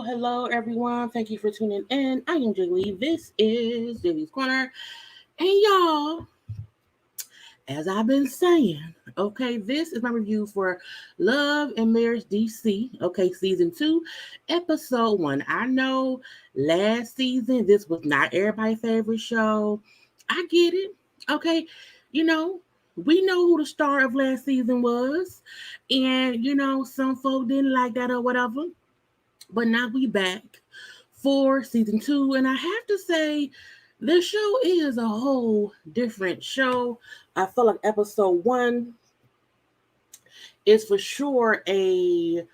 Hello, everyone. Thank you for tuning in. I am Jaylee. This is JayLeesCorner. And y'all, as I've been saying, okay, this is my review for Love and Marriage DC, okay, season 2, episode 1. I know last season this was not everybody's favorite show. I get it, okay, you know, we know who the star of last season was, and some folk didn't like that or whatever. But now we back for season 2, and I have to say, this show is a whole different show. I feel like episode 1 is for sure a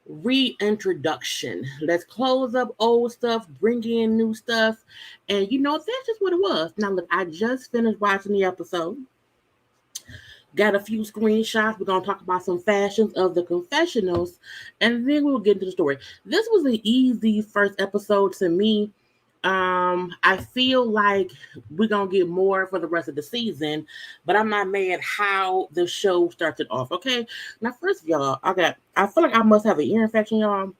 reintroduction. Let's close up old stuff, bring in new stuff, and that's just what it was. Now look, I just finished watching the episode. Got a few screenshots. We're going to talk about some fashions of the confessionals, and then we'll get into the story. This was an easy first episode to me. I feel like we're going to get more for the rest of the season, but I'm not mad how the show started off, okay? Now, first, y'all, I feel like I must have an ear infection, y'all,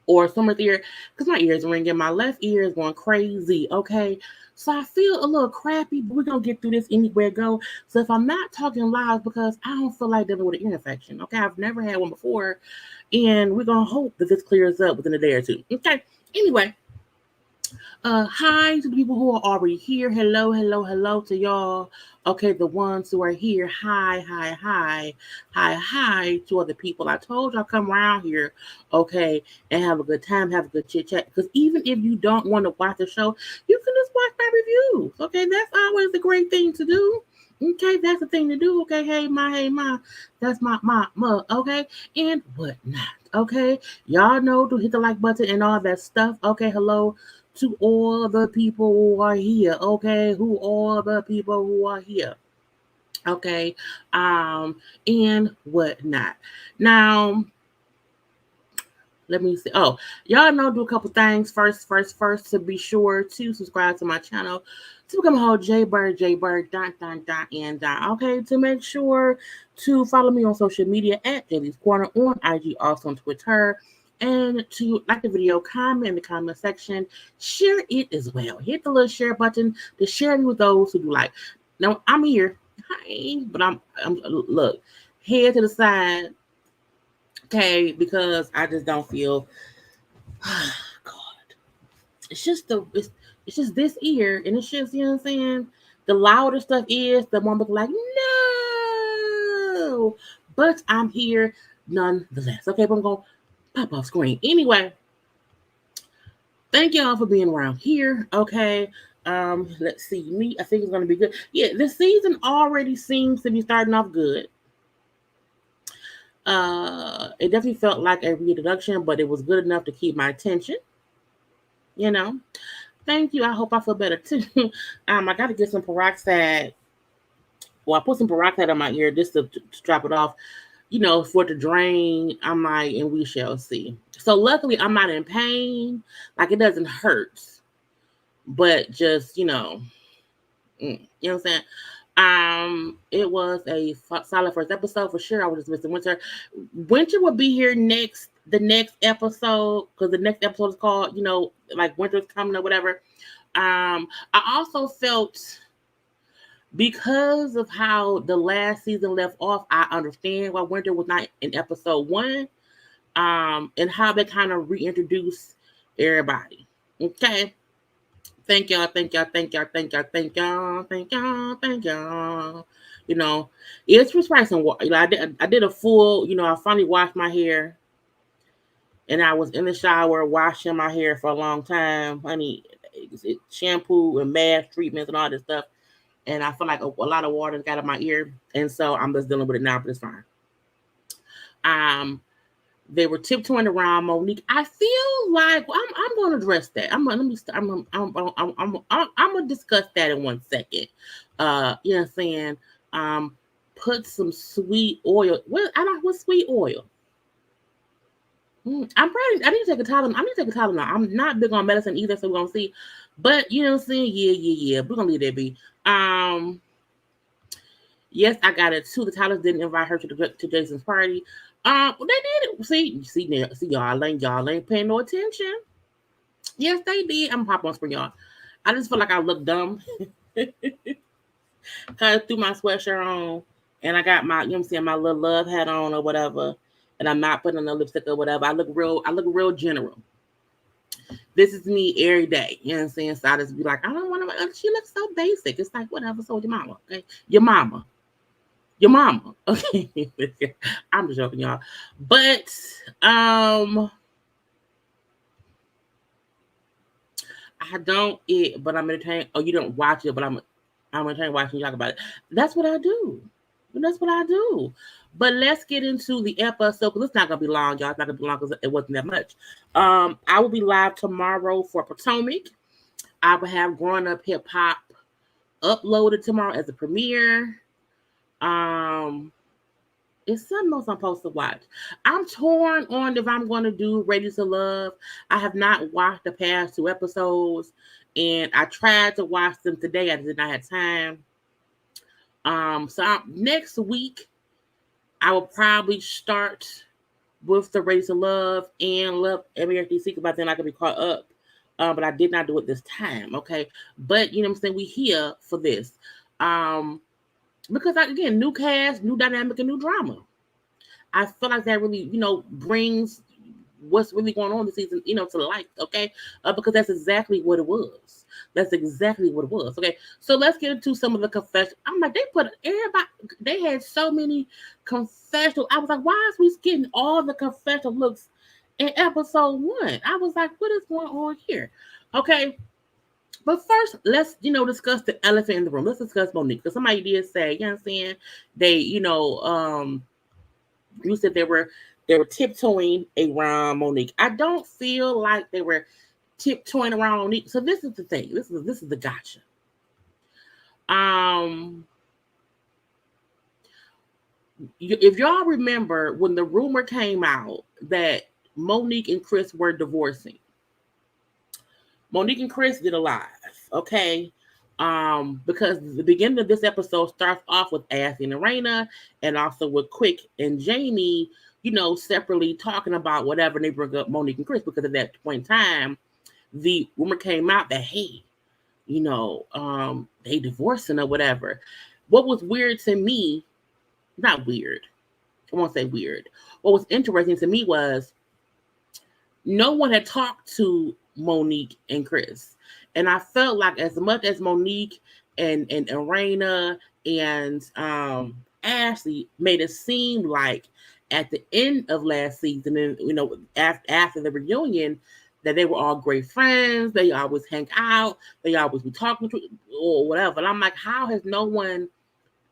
or somewhere ear, because my ears are ringing. My left ear is going crazy, okay? So I feel a little crappy, but we're going to get through this anywhere I go. So if I'm not talking loud, because I don't feel like dealing with an ear infection, okay? I've never had one before, and we're going to hope that this clears up within a day or two, okay? Anyway, hi to the people who are already here. Hello to y'all. Okay, the ones who are here. Hi to other people. I told y'all come around here, okay, and have a good time, have a good chit chat. Because even if you don't want to watch the show, you can just watch my reviews. Okay, that's always a great thing to do. Okay, that's the thing to do. Okay, hey ma, that's my okay, and whatnot. Okay, y'all know to hit the like button and all that stuff. Okay, hello to all the people who are here, okay? All the people who are here, okay? And whatnot. Now, let me see. Oh, y'all know, do a couple things. First, to be sure to subscribe to my channel, to become a whole JayBird, and okay? To make sure to follow me on social media at JayLeesCorner on IG, also on Twitter. And to like the video, comment in the comment section, share it as well. Hit the little share button to share it with those who do like. Now I'm here, hi, but I'm look, head to the side, okay, because I just don't feel. God, it's just it's just this ear, and it's just, you know what I'm saying. The louder stuff is, the more I'm like no, but I'm here nonetheless. Okay, but I'm going pop off screen. Anyway, thank y'all for being around here. Okay. Let's see. Me, I think it's gonna be good. Yeah, this season already seems to be starting off good. It definitely felt like a reintroduction, but it was good enough to keep my attention. You know. Thank you. I hope I feel better too. I got to get some peroxide. Well, I put some peroxide on my ear just to drop it off. For it to drain. I'm like, and we shall see. So luckily, I'm not in pain. Like it doesn't hurt, but just you know what I'm saying. It was a solid first episode for sure. I was just missing Winter. Winter will be here the next episode, because the next episode is called, like Winter's coming or whatever. I also felt, because of how the last season left off, I understand why Winter was not in episode 1. And how they kind of reintroduce everybody. Okay. Thank y'all, thank y'all, thank y'all, thank y'all, thank y'all, thank y'all, thank y'all. It's just pricing. I did a full, I finally washed my hair, and I was in the shower washing my hair for a long time. Honey, shampoo and mask treatments and all this stuff. And I feel like a lot of water got in my ear. And so I'm just dealing with it now, but it's fine. They were tiptoeing around Monique. I feel like I'm going to address that. I'm gonna discuss that in 1 second. You know what I'm saying? Put some sweet oil. What's sweet oil? I need to take a Tylenol. I'm not big on medicine either, so we're gonna see. But you know what I'm saying? Yeah. We're gonna leave that be. Yes, I got it too. The Tylers didn't invite her to Jason's party. They did it. See, y'all ain't paying no attention. Yes, they did. I'm pop on for y'all. I just feel like I look dumb. Cause I threw my sweatshirt on, and I got my, my little love hat on or whatever, and I'm not putting on no lipstick or whatever. I look real general. This is me every day. You know what I'm saying? So I just be like, I don't want to. She looks so basic. It's like, whatever. So your mama, okay? Your mama. Okay. I'm just joking, y'all. But I don't eat, but I'm entertained. Oh, you don't watch it, but I'm entertained watching you talk about it. That's what I do. But let's get into the episode, because it's not gonna be long, y'all. It's not gonna be long because it wasn't that much. I will be live tomorrow for Potomac. I will have Growing Up Hip Hop uploaded tomorrow as a premiere. It's something else I'm supposed to watch. I'm torn on if I'm going to do Ready to Love. I have not watched the past 2 episodes, and I tried to watch them today. I did not have time. Next week, I will probably start with the Ready to Love and Love Everything Secret, but then I can be caught up. But I did not do it this time, okay? But, you know what I'm saying? We here for this. Because, again, new cast, new dynamic, and new drama. I feel like that really, brings what's really going on this season, to light, okay? Because that's exactly what it was. Okay, so let's get into some of the confessions. I'm like, they had so many confessional. I was like, why is we getting all the confessional looks in episode 1? I was like, what is going on here? Okay. But first, let's, discuss the elephant in the room. Let's discuss Monique. Because somebody did say, you know what I'm saying? They, you said they were tiptoeing around Monique. I don't feel like they were tiptoeing around Monique. So this is the thing. This is the gotcha. If y'all remember when the rumor came out that Monique and Chris were divorcing, Monique and Chris did a live, okay? Because the beginning of this episode starts off with Ashley and Erana, and also with Quick and Jamie, separately talking about whatever, and they bring up Monique and Chris, because at that point in time, the rumor came out that, hey, they divorcing or whatever. What was weird to me, not weird, I won't say weird. What was interesting to me was no one had talked to Monique and Chris. And I felt like as much as Monique and Erana and Ashley made it seem like at the end of last season, and after the reunion, that they were all great friends. They always hang out. They always be talking to or whatever. And I'm like, how has no one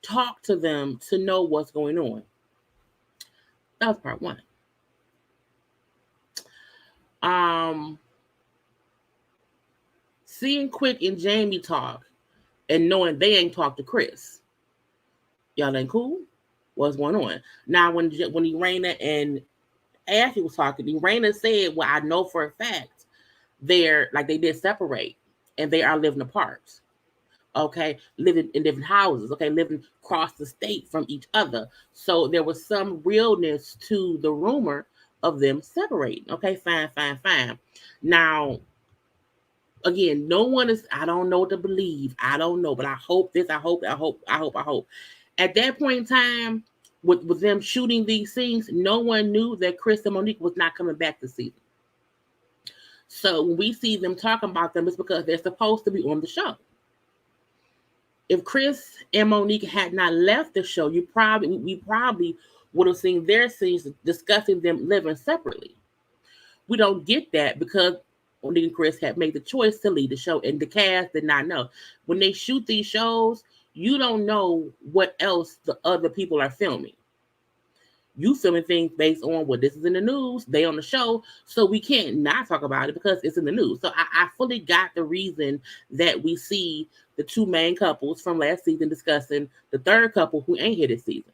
talked to them to know what's going on? That was part one. Seeing Quick and Jamie talk and knowing they ain't talked to Chris. Y'all ain't cool? What's going on? Now, when Erana and Ashley was talking, Erana said, well, I know for a fact they did separate and they are living apart. Okay, living in different houses. Okay, living across the state from each other. So there was some realness to the rumor of them separating. Okay, fine. Now, again, no one is, I don't know what to believe. I don't know, but I hope this, I hope. At that point in time, with them shooting these scenes, no one knew that Chris and Monique was not coming back this season. So when we see them talking about them, it's because they're supposed to be on the show. If Chris and Monique had not left the show, we probably would have seen their scenes discussing them living separately. We don't get that because Monique and Chris had made the choice to leave the show, and the cast did not know. When they shoot these shows, you don't know what else the other people are filming. You filming things based on what this is in the news, they on the show, so we can't not talk about it because it's in the news. So I fully got the reason that we see the two main couples from last season discussing the third couple who ain't here this season,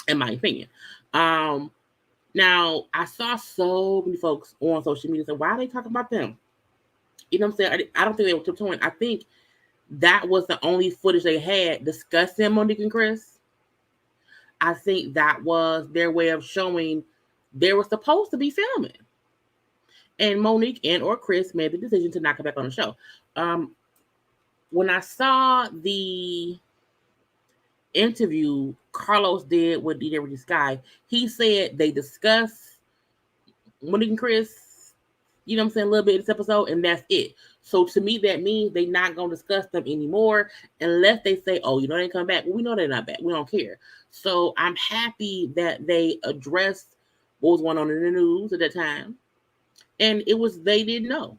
in my opinion. Now, I saw so many folks on social media say, why are they talking about them? You know what I'm saying? I don't think they were tiptoeing. I think that was the only footage they had discussing Monique and Chris. I think that was their way of showing they were supposed to be filming. And Monique and or Chris made the decision to not come back on the show. When I saw the interview Carlos did with DJ Sky, he said they discussed Monique and Chris, you know what I'm saying, a little bit in this episode, and that's it. So to me, that means they're not going to discuss them anymore unless they say, oh, you know, they come back. Well, we know they're not back. We don't care. So I'm happy that they addressed what was going on in the news at that time. And it was, they didn't know.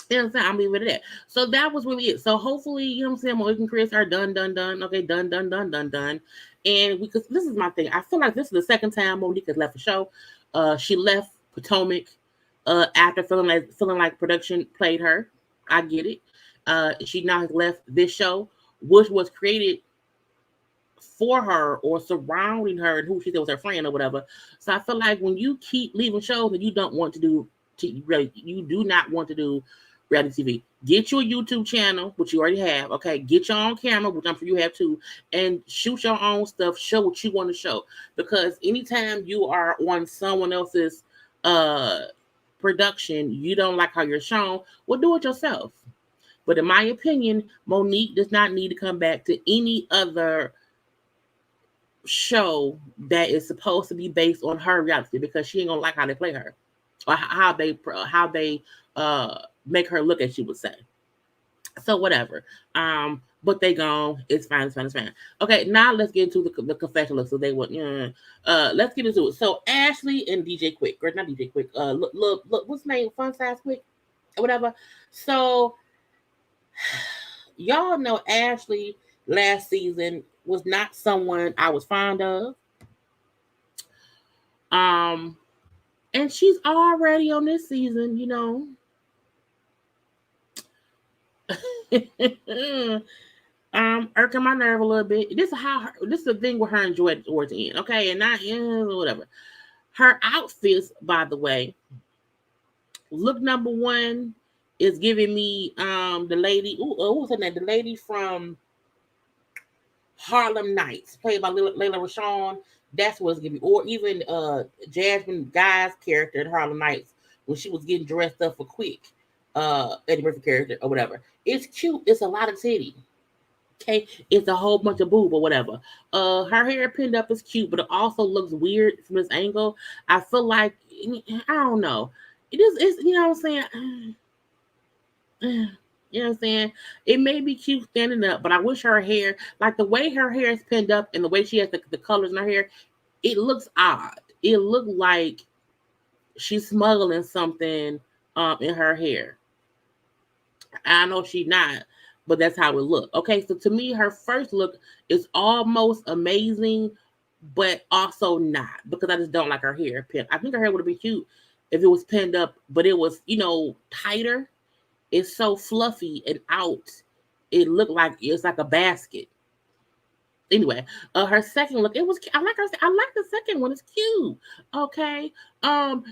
You know what I'm saying? I'm leaving it at that. So that was really it. So hopefully, you know what I'm saying, Monique and Chris are done. Okay, done. And because this is my thing. I feel like this is the second time Monique has left the show. She left Potomac after feeling like production played her. I get it. She now has left this show, which was created for her or surrounding her and who she said was her friend or whatever. So I feel like when you keep leaving shows that you don't want to do, you do not want to do reality TV. Get your YouTube channel, which you already have. Okay, get your own camera, which I'm sure you have too, and shoot your own stuff. Show what you want to show. Because anytime you are on someone else's production, you don't like how you're shown, well, do it yourself. But in my opinion, Monique does not need to come back to any other show that is supposed to be based on her reality because she ain't gonna like how they play her or how they make her look, as she would say. So whatever. But they gone. It's fine. Okay, now let's get into the confessional. So they went. Let's get into it. So Ashley and DJ Quick, or not DJ Quick. Look, what's his name? Fun Size Quick, or whatever. So y'all know Ashley last season was not someone I was fond of. And she's already on this season, you know. Irking my nerve a little bit. This is the thing with her and Joy towards the end, okay, and not whatever. Her outfits, by the way, look number one is giving me the lady. What was her name? The lady from Harlem Nights, played by Layla Rashawn. That's what it's giving me. Or even Jasmine Guy's character in Harlem Nights when she was getting dressed up for Quick, Eddie Murphy character or whatever. It's cute. It's a lot of titty. Okay, it's a whole bunch of boob or whatever. Her hair pinned up is cute, but it also looks weird from this angle. I feel like, I don't know. It's you know what I'm saying? You know what I'm saying? It may be cute standing up, but I wish her hair, like the way her hair is pinned up and the way she has the colors in her hair, it looks odd. It looked like she's smuggling something in her hair. I know she's not, but that's how it looked. Okay, so to me, her first look is almost amazing, but also not because I just don't like her hair pin. I think her hair would have been cute if it was pinned up, but it was, tighter. It's so fluffy and out. It looked like it's like a basket. Anyway, her second look, it was. I like her. I like the second one. It's cute. Okay.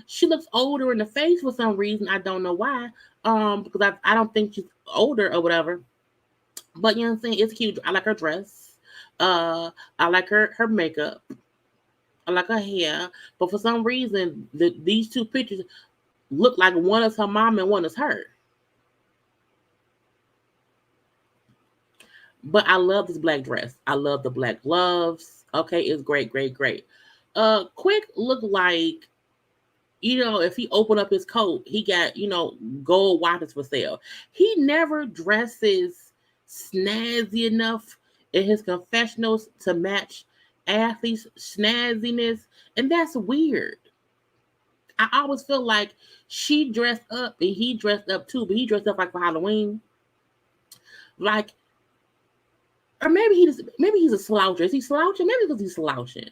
She looks older in the face for some reason. I don't know why. Because I don't think she's older or whatever. But you know what I'm saying? It's cute. I like her dress. I like her makeup. I like her hair. But for some reason, these two pictures look like one is her mom and one is her. But I love this black dress. I love the black gloves. Okay, it's great, great, great. Quick look like, if he opened up his coat, he got, gold watches for sale. He never dresses snazzy enough in his confessionals to match athletes' snazziness. And that's weird. I always feel like she dressed up and he dressed up too, but he dressed up like for Halloween. Like, or maybe he's a sloucher. Is he slouching? Maybe because he's slouching.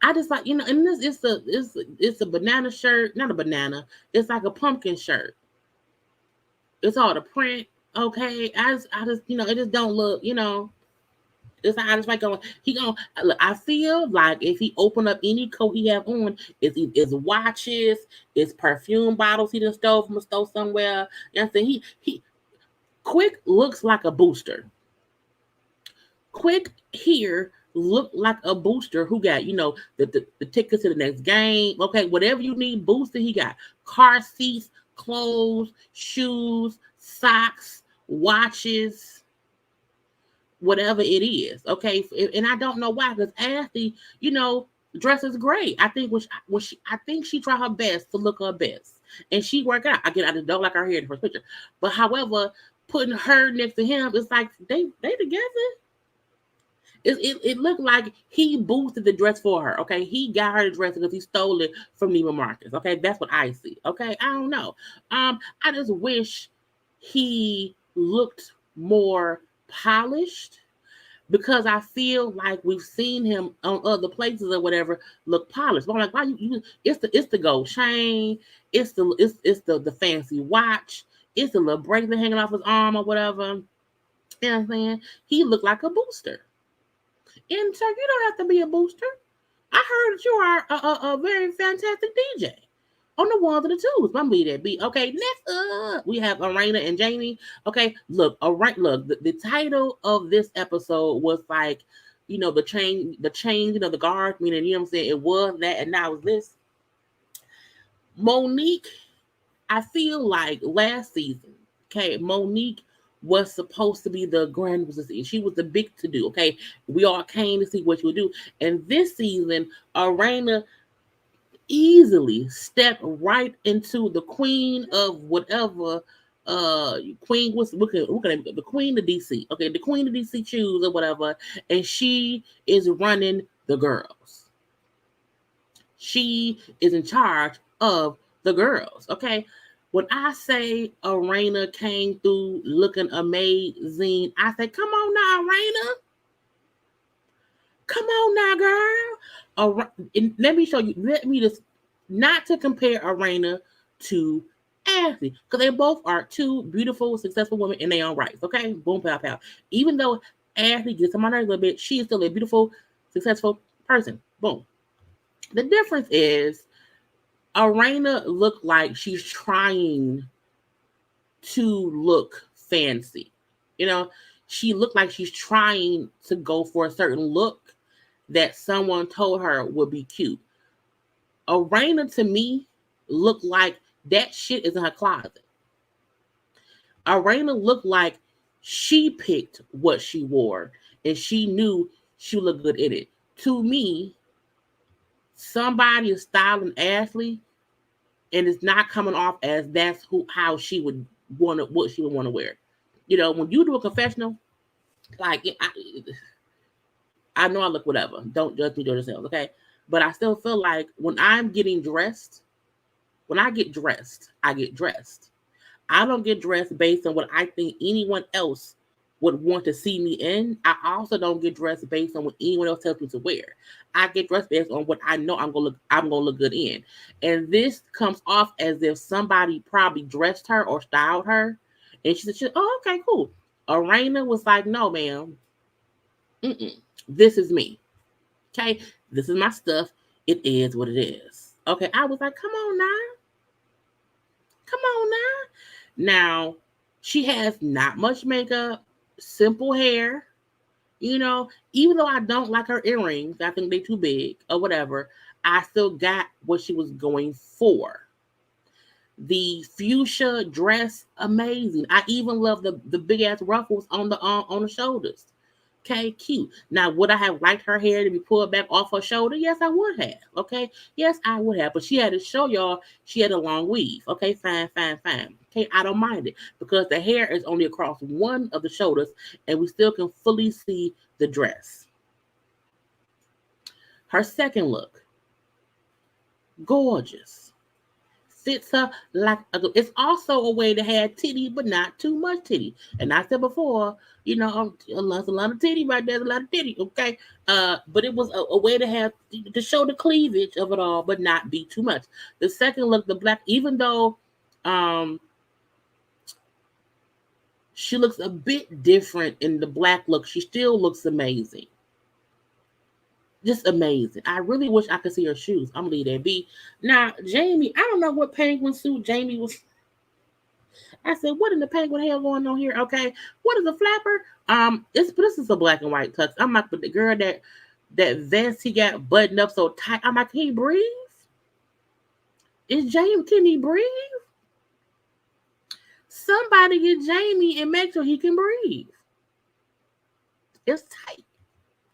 I just like, and this it's a banana shirt, not a banana. It's like a pumpkin shirt. It's all the print. Okay. I just, it just don't look, it's like I just like going. Look. I feel like if he open up any coat he have on, it's watches, it's perfume bottles he just stole from a store somewhere. You know what I'm saying? He Quick looks like a booster. Quick here look like a booster who got, the tickets to the next game. Okay, whatever you need, booster, he got car seats, clothes, shoes, socks, watches, whatever it is. Okay, and I don't know why, because Ashley, dresses great. I think I think she tried her best to look her best, and she worked out. Again, I just don't like her hair in the first picture, but however, putting her next to him, it's like they together. It looked like he boosted the dress for her. Okay, he got her the dress because he stole it from Neiman Marcus. Okay, that's what I see. Okay, I don't know. I just wish he looked more polished because I feel like we've seen him on other places or whatever look polished. But I'm like, why you it's the gold chain, it's the fancy watch, it's the little bracelet hanging off his arm or whatever. You know what I'm saying? He looked like a booster. And sir, you don't have to be a booster. I heard that you are a very fantastic DJ on the ones and the twos. I'm be that beat. Okay, next up we have Erana and Jamie. Okay, look, the title of this episode was like, the change, the guard, meaning, you know what I'm saying, it was that and now it's this. Monique, I feel like last season, okay, Monique was supposed to be the grand wizard. She was the big to do. Okay, we all came to see what she would do. And this season, Erana easily stepped right into the queen of whatever. Queen was the queen of DC. Okay, the queen of DC choose or whatever, and she is running the girls. She is in charge of the girls. Okay. When I say Erana came through looking amazing, I say, come on now, Erana. Come on now, girl. And let me show you. Let me just, not to compare Erana to Ashley, because they both are two beautiful, successful women in their own rights. Okay? Boom, pow, pow. Even though Ashley gets on my nerves a little bit, she is still a beautiful, successful person. Boom. The difference is Erana looked like she's trying to look fancy. She looked like she's trying to go for a certain look that someone told her would be cute. Erana, to me, looked like that shit is in her closet. Erana looked like she picked what she wore and she knew she looked good in it. To me, somebody is styling Ashley and it's not coming off as that's how she would want to, what she would want to wear. When you do a confessional, like I know I look whatever. Don't judge me, do yourselves, okay? But I still feel like when I'm getting dressed, when I get dressed, I get dressed. I don't get dressed based on what I think anyone else would want to see me in. I also don't get dressed based on what anyone else tells me to wear. I get dressed based on what I know I'm gonna look good in. And this comes off as if somebody probably dressed her or styled her. And she said, oh, okay, cool. Erana was like, no, ma'am. This is me. Okay. This is my stuff. It is what it is. Okay. I was like, come on now. Come on now. Now, she has not much makeup, simple hair. Even though I don't like her earrings, I think they're too big or whatever, I still got what she was going for. The fuchsia dress, amazing. I even love the big ass ruffles on the shoulders. Okay, cute. Now, would I have liked her hair to be pulled back off her shoulder? Yes, I would have. Okay, yes, I would have. But she had to show y'all she had a long weave. Okay, fine. Okay, I don't mind it because the hair is only across one of the shoulders, and we still can fully see the dress. Her second look, gorgeous. Fits her like it's also a way to have titty, but not too much titty. And I said before, there's a lot of titty right there, a lot of titty, okay? But it was a way to show the cleavage of it all, but not be too much. The second look, the black, even though she looks a bit different in the black look, she still looks amazing. Just amazing. I really wish I could see her shoes. I'm gonna leave that be. Now, Jamie, I don't know what penguin suit Jamie was. I said, what in the penguin hell going on here? Okay, what is a flapper? This is a black and white tux. I'm like, but the girl that vest he got buttoned up so tight. I'm like, can he breathe? Is Jamie? Can he breathe? Somebody get Jamie and make sure he can breathe. It's tight.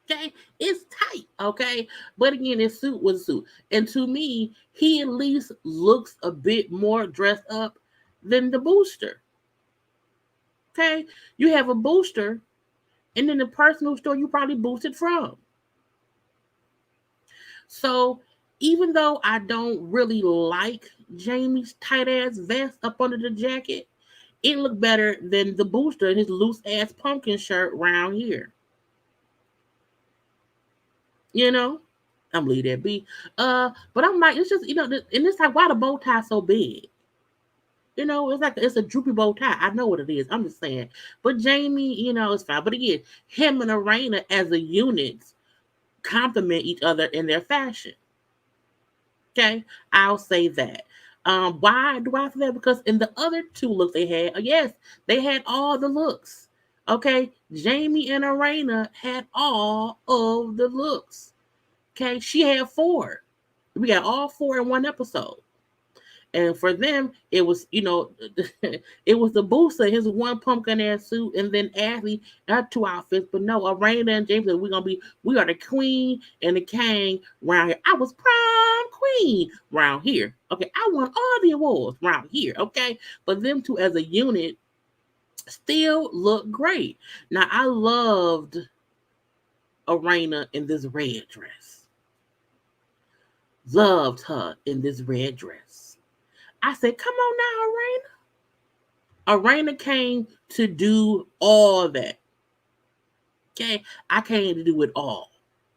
Okay, it's tight. Okay, but again, his suit was a suit, and to me, he at least looks a bit more dressed up than the booster. Okay, you have a booster, and then the personal store you probably boosted from. So even though I don't really like Jamie's tight ass vest up under the jacket, it looked better than the booster in his loose ass pumpkin shirt round here. I'm leave that be. But I'm like, it's just and it's like, why the bow tie so big? It's like it's a droopy bow tie. I know what it is. I'm just saying. But Jamie, it's fine. But again, him and Erana as a unit complement each other in their fashion. Okay, I'll say that. Why do I say that? Because in the other two looks they had, yes, they had all the looks. Okay, Jamie and Erana had all of the looks. Okay, she had 4. We got all 4 in one episode. And for them, it was, it was the booster, his one pumpkin ass suit, and then Ashley had 2 outfits. But no, Erana and James said, we are the queen and the king round here. I was prom queen round here. Okay, I won all the awards round here. Okay, but them two as a unit still look great. Now, I loved Erana in this red dress. Loved her in this red dress. I said, come on now, Erana. Erana came to do all that. Okay, I came to do it all.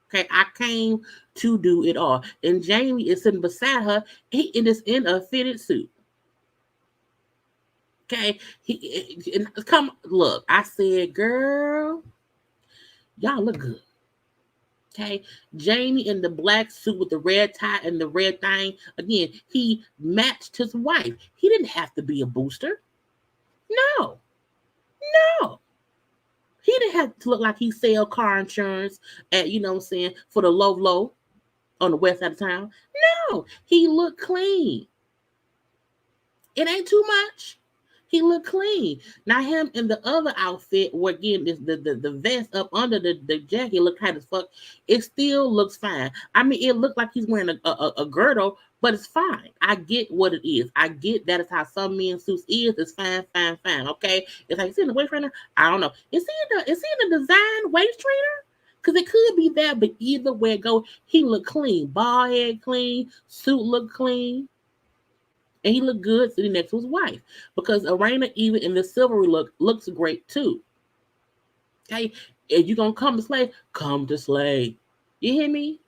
Okay, I came to do it all. And Jamie is sitting beside her. He is in a fitted suit. Okay, come look. I said, girl, y'all look good. Okay, Jamie in the black suit with the red tie and the red thing. Again, he matched his wife. He didn't have to be a booster. No. He didn't have to look like he sell car insurance at, for the low on the west side of town. No, he looked clean. It ain't too much. He looked clean. Now him in the other outfit, where again the vest up under the jacket looked tight as fuck. It still looks fine. I mean, it looked like he's wearing a girdle, but it's fine. I get what it is. I get that is how some men's suits is. It's fine. Okay, it's like, is he in the waist trainer? I don't know. Is he in the design waist trainer? Because it could be that, but either way it go, he looked clean. Bald head clean, suit looked clean, and he looked good sitting next to his wife. Because Erana, even in the silvery look, looks great too. Okay? If you're going to come to slay, come to slay. You hear me?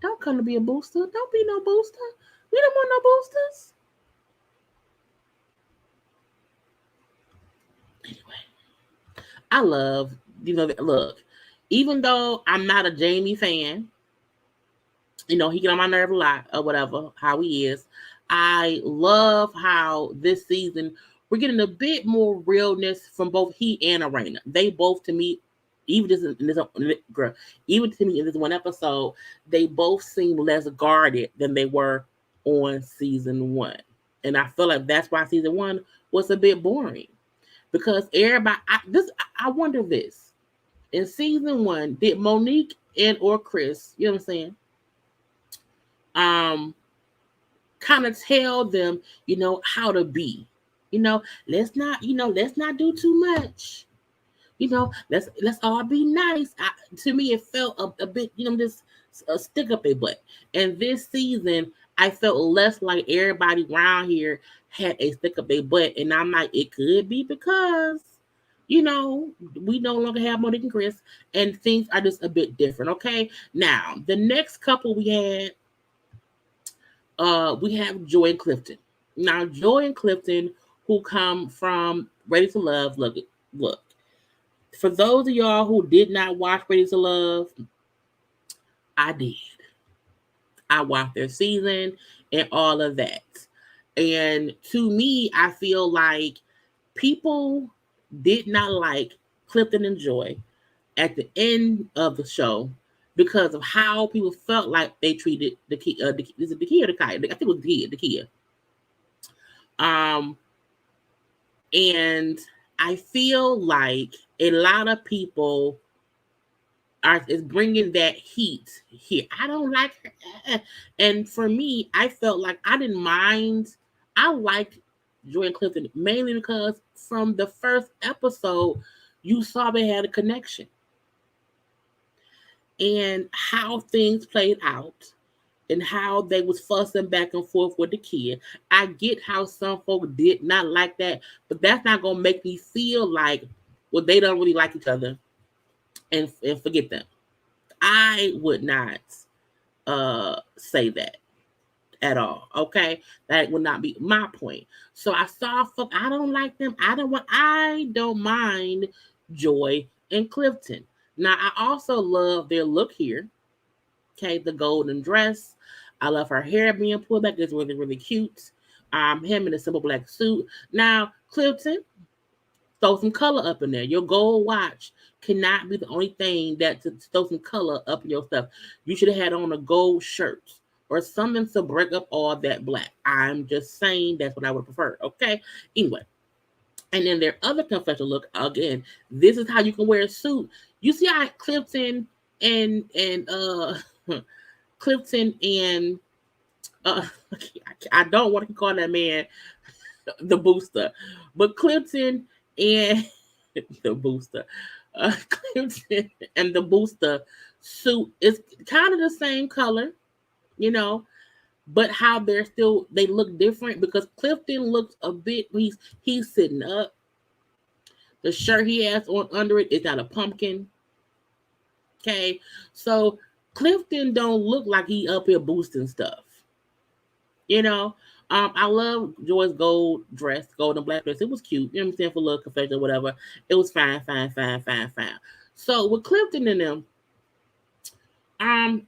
Don't come to be a booster. Don't be no booster. We don't want no boosters. Anyway, I love, look, even though I'm not a Jamie fan, he get on my nerve a lot or whatever, how he is. I love how this season we're getting a bit more realness from both he and Erana. They both, to me, even just in this girl, even to me in this one episode, they both seem less guarded than they were on season one. And I feel like that's why season one was a bit boring. Because everybody, I wonder this. In season one, did Monique and or Chris, you know what I'm saying? Kind of tell them, how to be. Let's not do too much. Let's all be nice. To me, it felt a bit, just a stick up a butt. And this season, I felt less like everybody around here had a stick up a butt. And I'm like, it could be because, we no longer have Monique and Chris, and things are just a bit different. Okay. Now, the next couple we have Joy and Clifton. Now, Joy and Clifton, who come from Ready to Love, look. For those of y'all who did not watch Ready to Love, I did. I watched their season and all of that. And to me, I feel like people did not like Clifton and Joy at the end of the show because of how people felt like they treated the kid. Is it the kid or the kid? I think it was the kid. And I feel like a lot of people is bringing that heat here. I don't like her. And for me, I felt like I didn't mind. I liked Joy and Clifton mainly because from the first episode, you saw they had a connection. And how things played out and how they was fussing back and forth with the kid. I get how some folks did not like that, but that's not going to make me feel like, well, they don't really like each other and forget them. I would not say that at all. Okay, that would not be my point. So I saw folk. I don't like them. I don't mind Joy and Clifton. Now I also love their look here. Okay, the golden dress. I love her hair being pulled back. It's really, really cute. Him in a simple black suit. Now, Clifton, throw some color up in there. Your gold watch cannot be the only thing that to throw some color up in your stuff. You should have had on a gold shirt or something to break up all that black. I'm just saying that's what I would prefer. Okay. Anyway. And then their other confessional look, again, this is how you can wear a suit. You see how Clifton and Clifton and I don't want to call that man the booster, but Clifton and the booster, Clifton and the booster suit is kind of the same color, but how they look different because Clifton looks a bit, he's sitting up. The shirt he has on under it is got a pumpkin. Okay, so Clifton don't look like he up here boosting stuff. I love Joy's gold dress, gold and black dress. It was cute. You know what I'm saying? For a little confession or whatever. It was fine. So with Clifton and them,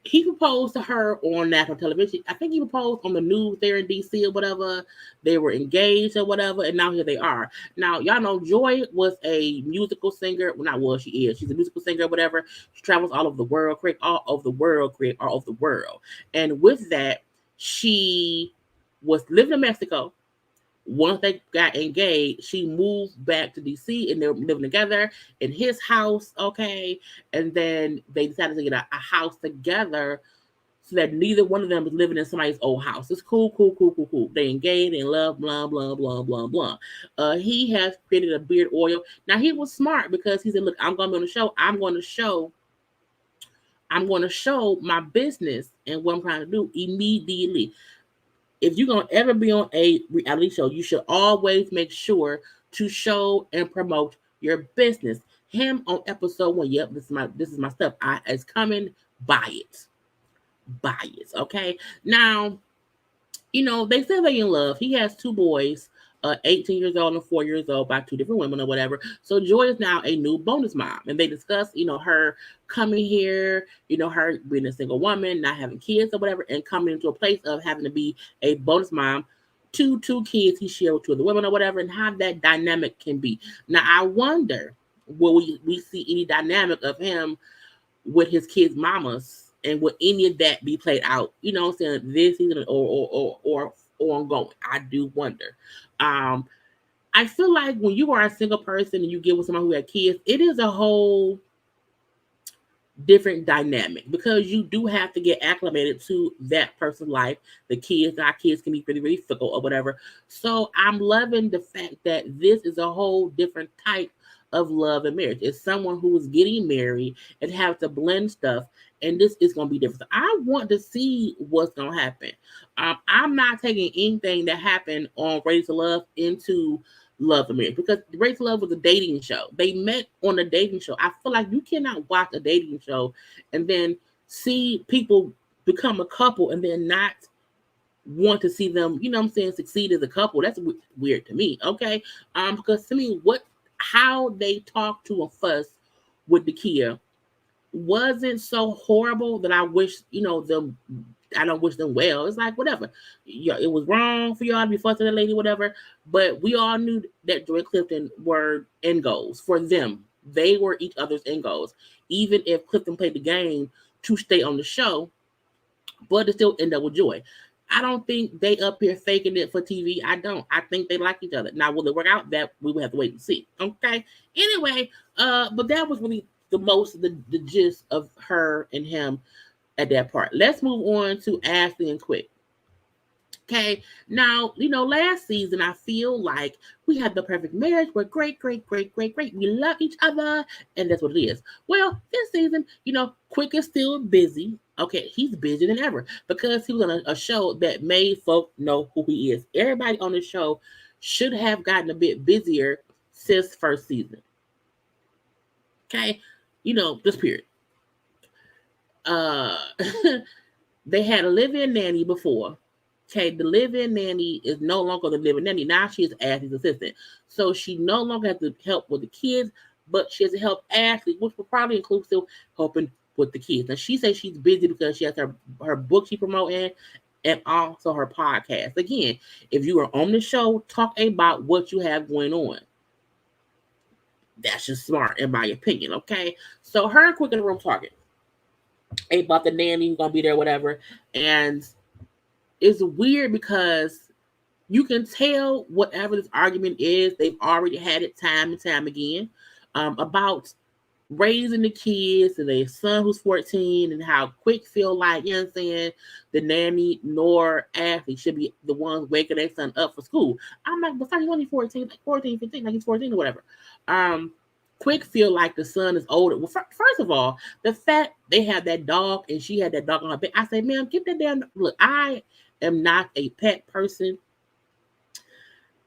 he proposed to her on national television. I think he proposed on the news there in DC or whatever. They were engaged or whatever, and now here they are. Now, y'all know Joy was a musical singer. Well, not was, she is. She's a musical singer or whatever. She travels all over the world, all over the world. And with that, she was living in Mexico. Once they got engaged, she moved back to DC and they were living together in his house, okay? And then they decided to get a house together so that neither one of them was living in somebody's old house. It's cool. They engaged and love, blah, blah, blah, blah, blah. He has created a beard oil. Now, he was smart because he said, look, I'm going to be on the show. I'm going to show I'm going to show my business and what I'm trying to do immediately. If you're going to ever be on a reality show, you should always make sure to show and promote your business. Him on episode 1, yep, this is my stuff. It's coming, buy it. Buy it. Okay. Now, they say they in love. He has 2 boys, 18 years old and 4 years old, by 2 different women or whatever. So Joy is now a new bonus mom, and they discuss, her coming here, her being a single woman, not having kids or whatever, and coming into a place of having to be a bonus mom to 2 kids he shared with 2 other women or whatever, and how that dynamic can be. Now I wonder, will we see any dynamic of him with his kids' mamas, and would any of that be played out? You know what I'm saying? This season or ongoing. I do wonder. Um, I feel like when you are a single person and you get with someone who had kids, it is a whole different dynamic, because you do have to get acclimated to that person's life. Our kids can be really, really fickle or whatever. So I'm loving the fact that this is a whole different type of love and marriage. It's someone who is getting married and have to blend stuff, and this is going to be different. So I want to see what's going to happen. I'm not taking anything that happened on Ready to Love into Love and Marriage, because Ready to Love was a dating show. They met on a dating show. I feel like you cannot watch a dating show and then see people become a couple and then not want to see them, succeed as a couple. That's weird to me. Okay. Because to me, how they talk to and fuss with the Kia wasn't so horrible that I wish, them. I don't wish them well. It's like, whatever. Yeah, it was wrong for y'all to be fussing at that lady, whatever. But we all knew that Joy and Clifton were end goals for them. They were each other's end goals. Even if Clifton played the game to stay on the show, but it still end up with Joy. I don't think they up here faking it for TV. I don't. I think they like each other. Now, will it work out? That we will have to wait and see. Okay. Anyway, but that was really the gist of her and him at that part. Let's move on to Ashley and Quick. Okay, now, last season, I feel like we had the perfect marriage. We're great, great, great, great, great. We love each other, and that's what it is. Well, this season, Quick is still busy. Okay, he's busier than ever because he was on a show that made folk know who he is. Everybody on the show should have gotten a bit busier since first season. Okay, just period. They had a live-in nanny before. Okay, the live-in nanny is no longer the live-in nanny. Now she is Ashley's assistant. So she no longer has to help with the kids, but she has to help Ashley, which will probably include still helping with the kids. Now she says she's busy because she has her book she promoting and also her podcast. Again, if you are on the show, talk about what you have going on. That's just smart, in my opinion. Okay, so her and Quick in the room talking about the nanny who's gonna be there, whatever, and it's weird because you can tell whatever this argument is, they've already had it time and time again, about raising the kids and their son who's 14 and how Quick feel like, you know what I'm saying, the nanny nor Ashley should be the ones waking their son up for school. I'm like, besides he's only 14, like 14, 15, like he's 14 or whatever. Quick feel like the son is older. Well, first of all, the fact they have that dog and she had that dog on her bed, I say, ma'am, get that damn. Look, I am not a pet person,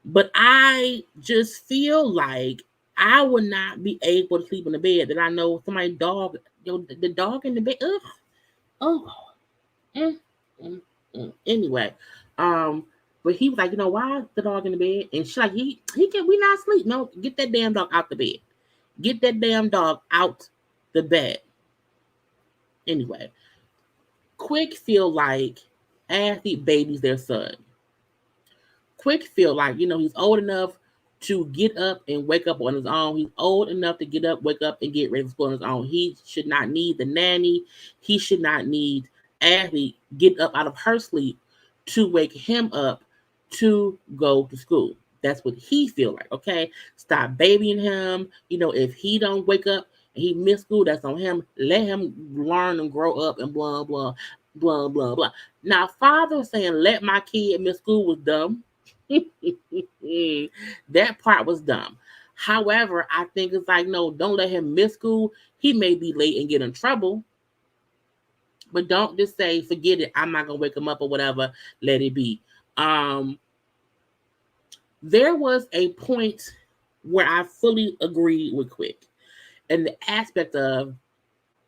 but I just feel like I would not be able to sleep in the bed that I know somebody's dog, the dog in the bed. Ugh, oh, mm, mm, mm. Anyway, but he was like, why is the dog in the bed? And she's like, he can, we not sleep. No, get that damn dog out the bed. Get that damn dog out the bed. Anyway, Quick feel like Ashley babies their son. Quick feel like, he's old enough to get up and wake up on his own. He's old enough to get up, wake up, and get ready for school on his own. He should not need the nanny. He should not need Ashley get up out of her sleep to wake him up to go to school. That's what he feel like, okay? Stop babying him. If he don't wake up and he miss school, that's on him. Let him learn and grow up and blah, blah, blah, blah, blah. Now, father saying, let my kid miss school was dumb. That part was dumb. However, I think it's like, no, don't let him miss school. He may be late and get in trouble. But don't just say, forget it, I'm not gonna wake him up or whatever, let it be. There was a point where I fully agreed with Quick, and the aspect of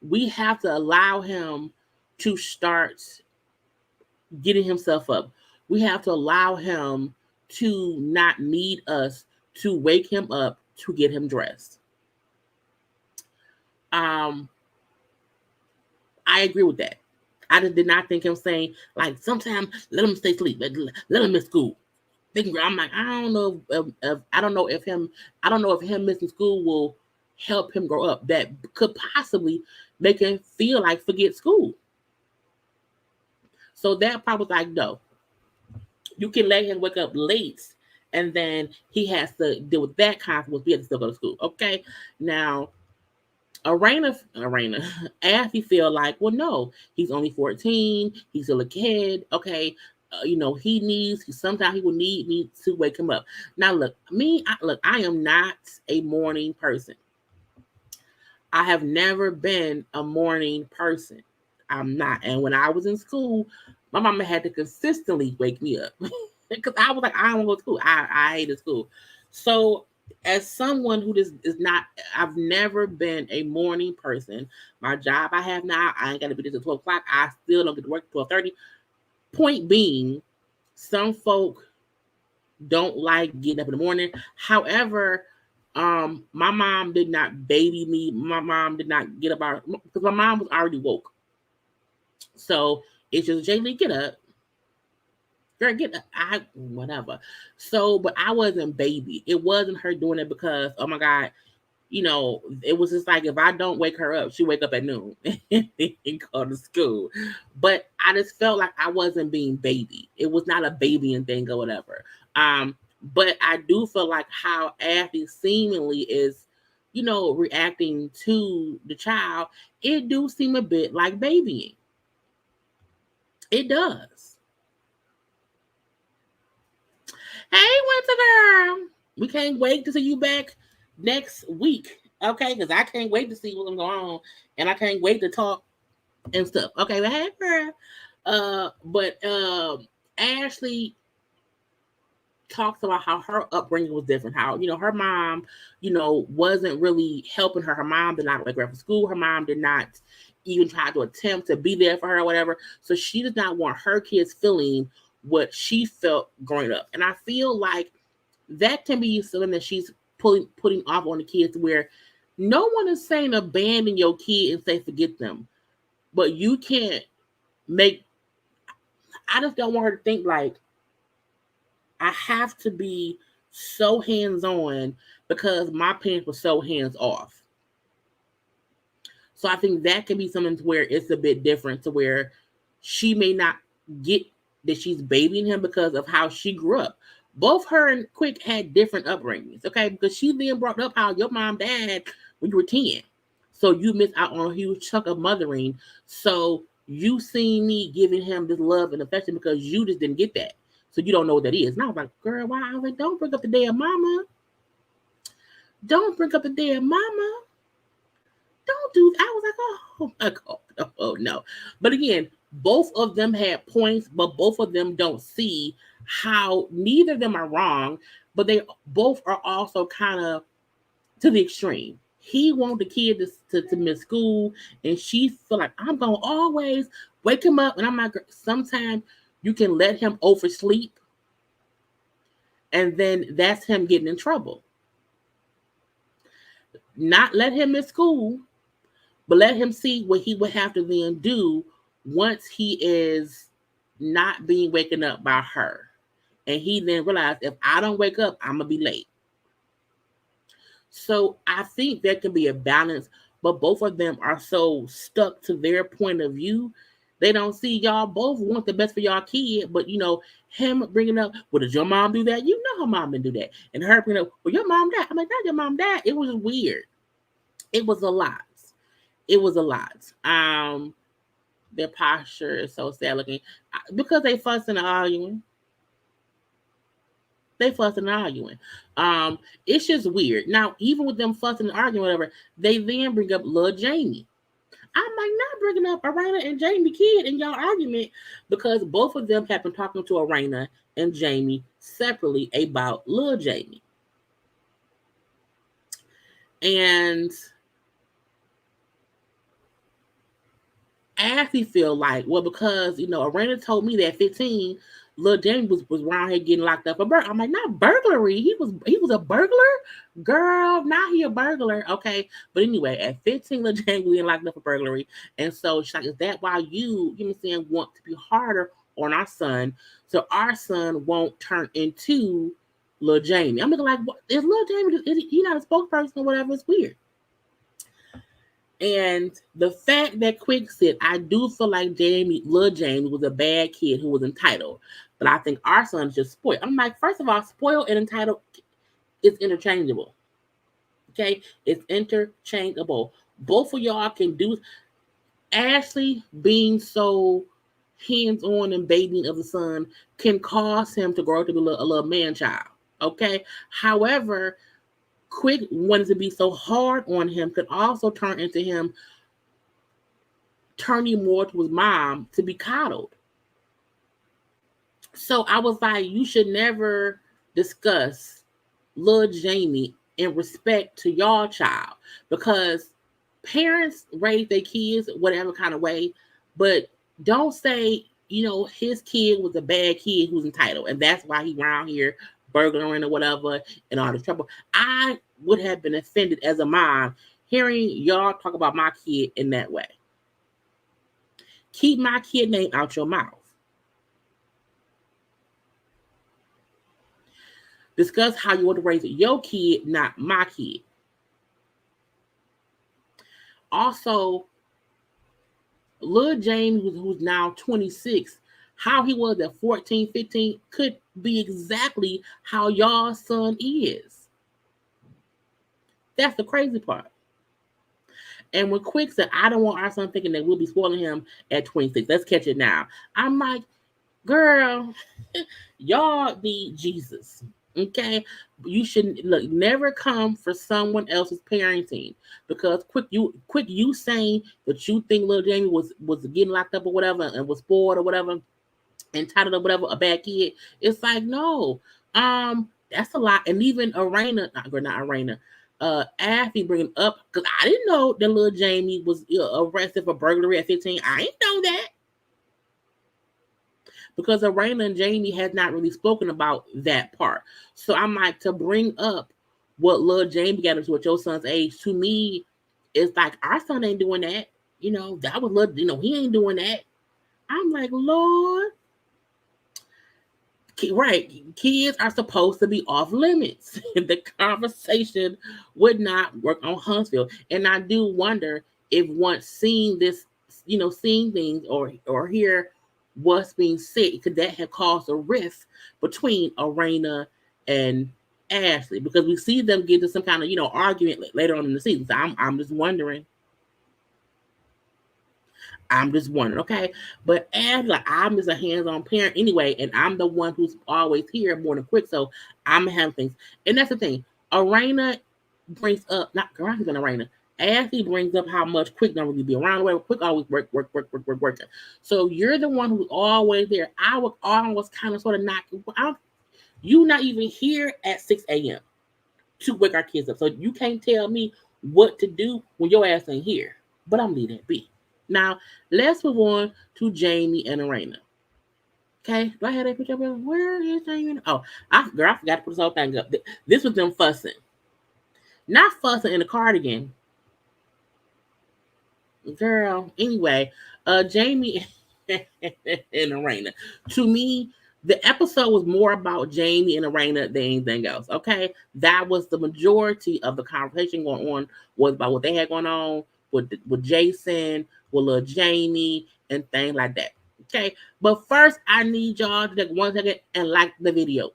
we have to allow him to start getting himself up. We have to allow him to not need us to wake him up to get him dressed. Um, I agree with that. I just did not think him saying, like, sometimes let him stay asleep, let him miss school. I'm like, I don't know I don't know if him missing school will help him grow up. That could possibly make him feel like forget school. So that part was like, no, you can let him wake up late, and then he has to deal with that consequence. We have to still go to school. Okay, now Erana, Affy feel like, well, no, he's only 14. He's still a kid. Okay. Sometimes he will need me to wake him up. Now, look, I am not a morning person. I have never been a morning person. I'm not. And when I was in school, my mama had to consistently wake me up because I was like, I don't want to go to school. I hated school. So as someone who just is not, I've never been a morning person. My job I have now, I ain't got to be there till 12 o'clock. I still don't get to work at 12:30. Point being, some folk don't like getting up in the morning. However, my mom did not baby me. My mom did not get up because my mom was already woke. So it's just, Jaylee, get up. Girl, get up. Whatever. So, but I wasn't baby. It wasn't her doing it because, oh my God, it was just like, if I don't wake her up, she wake up at noon and go to school. But I just felt like I wasn't being baby. It was not a babying thing or whatever. But I do feel like how Affy seemingly is, reacting to the child, it do seem a bit like babying. It does. Hey, Winter Girl. We can't wait to see you back next week. Okay, because I can't wait to see what's going on. And I can't wait to talk and stuff. Okay, but hey, girl. But Ashley talks about how her upbringing was different. How, her mom, wasn't really helping her. Her mom did not wake her up for school. Her mom did not even try to attempt to be there for her or whatever. So she does not want her kids feeling what she felt growing up. And I feel like that can be something that she's putting off on the kids, where no one is saying abandon your kid and say forget them. But you can't I just don't want her to think like, I have to be so hands-on because my parents were so hands-off. So I think that can be something to where it's a bit different, to where she may not get that she's babying him because of how she grew up. Both her and Quick had different upbringings, okay? Because she then brought up how your mom died when you were 10. So you missed out on a huge chunk of mothering. So you seen me giving him this love and affection because you just didn't get that. So you don't know what that is. And I was like, girl, why? I was like, don't bring up the damn mama. Don't bring up the damn mama. Don't do that. I was like, oh my God. Oh no. But again, both of them had points, but both of them don't see how neither of them are wrong, but they both are also kind of to the extreme. He wanted the kid to miss school, and she feel like, I'm going to always wake him up. And I'm like, sometimes you can let him oversleep, and then that's him getting in trouble. Not let him miss school, but let him see what he would have to then do once he is not being waken up by her. And he then realized, if I don't wake up, I'm going to be late. So I think there can be a balance, but both of them are so stuck to their point of view. They don't see y'all both want the best for y'all kid, but him bringing up, well, did your mom do that? You know her mom didn't do that. And her bringing up, well, your mom died. I'm like, not your mom died. It was weird. It was a lot. It was a lot. Their posture is so sad looking because they fussing and arguing. They fussing and arguing. It's just weird. Now, even with them fussing and arguing, whatever, they then bring up little Jamie. I'm like, not bringing up Erana and Jamie Kidd in y'all argument because both of them have been talking to Erana and Jamie separately about Lil Jamie. And Ashley feel like, well, because, Erana told me that at 15, Lil Jamie was around here getting locked up for burglary. I'm like, not burglary. He was a burglar? Girl, now he a burglar. Okay. But anyway, at 15, Lil Jamie was getting locked up for burglary. And so she's like, is that why you know what I'm saying, want to be harder on our son so our son won't turn into Lil Jamie? I'm looking like, what is Lil Jamie? Is he not a spokesperson or whatever? It's weird. And the fact that Quick said, I do feel like Lil Jamie was a bad kid who was entitled. But I think our son is just spoiled. I'm like, first of all, spoiled and entitled is interchangeable. Okay? It's interchangeable. Both of y'all can do. Ashley being so hands-on and babying of the son can cause him to grow up to be a little man-child. Okay? However, Quick wanting to be so hard on him could also turn into him turning more to his mom to be coddled. So I was like, you should never discuss Lil Jamie in respect to y'all child because parents raise their kids whatever kind of way, but don't say, his kid was a bad kid who's entitled and that's why he around here burglaring or whatever and all this trouble. I would have been offended as a mom hearing y'all talk about my kid in that way. Keep my kid name out your mouth. Discuss how you want to raise your kid, not my kid. Also, Lil James, who's now 26, how he was at 14, 15 could be exactly how y'all's son is. That's the crazy part. And when Quick said, I don't want our son thinking that we'll be spoiling him at 26. Let's catch it now. I'm like, girl, y'all need Jesus. Okay? You should never come for someone else's parenting. Because quick you saying that you think Lil Jamie was getting locked up or whatever and was spoiled or whatever, entitled or whatever, a bad kid. It's like, no. That's a lot. And even Erana, not Erana, Affy bringing up, because I didn't know that Lil Jamie was arrested for burglary at 15. I didn't know that. Because Erana and Jamie has not really spoken about that part. So I'm like, to bring up what Lil Jamie got into at your son's age, to me, it's like, our son ain't doing that. That was Lil, he ain't doing that. I'm like, Lord. Right, kids are supposed to be off limits. The conversation would not work on Huntsville, and I do wonder if once seeing this, seeing things or hear what's being said, could that have caused a rift between Erana and Ashley? Because we see them get to some kind of argument later on in the season. So I'm just wondering. Okay? But as I'm just a hands-on parent anyway, and I'm the one who's always here more than Quick, so I'm gonna have things. And that's the thing. Erana brings up, not Erana. Ashley brings up how much Quick don't really be around. Where Quick always working. So you're the one who's always there. I would always kind of sort of knock you not even here at 6 a.m. to wake our kids up. So you can't tell me what to do when your ass ain't here. But I'm leaving it be. Now, let's move on to Jamie and Erana. Okay, do I have that picture up? Where is Jamie? Oh, I forgot to put this whole thing up. This was them fussing. Not fussing in the cardigan. Girl, anyway, Jamie and Erana. To me, the episode was more about Jamie and Erana than anything else. Okay, that was the majority of the conversation going on, was about what they had going on with Jason, with little Jamie, and things like that. Okay, but first I need y'all to take 1 second and like the video.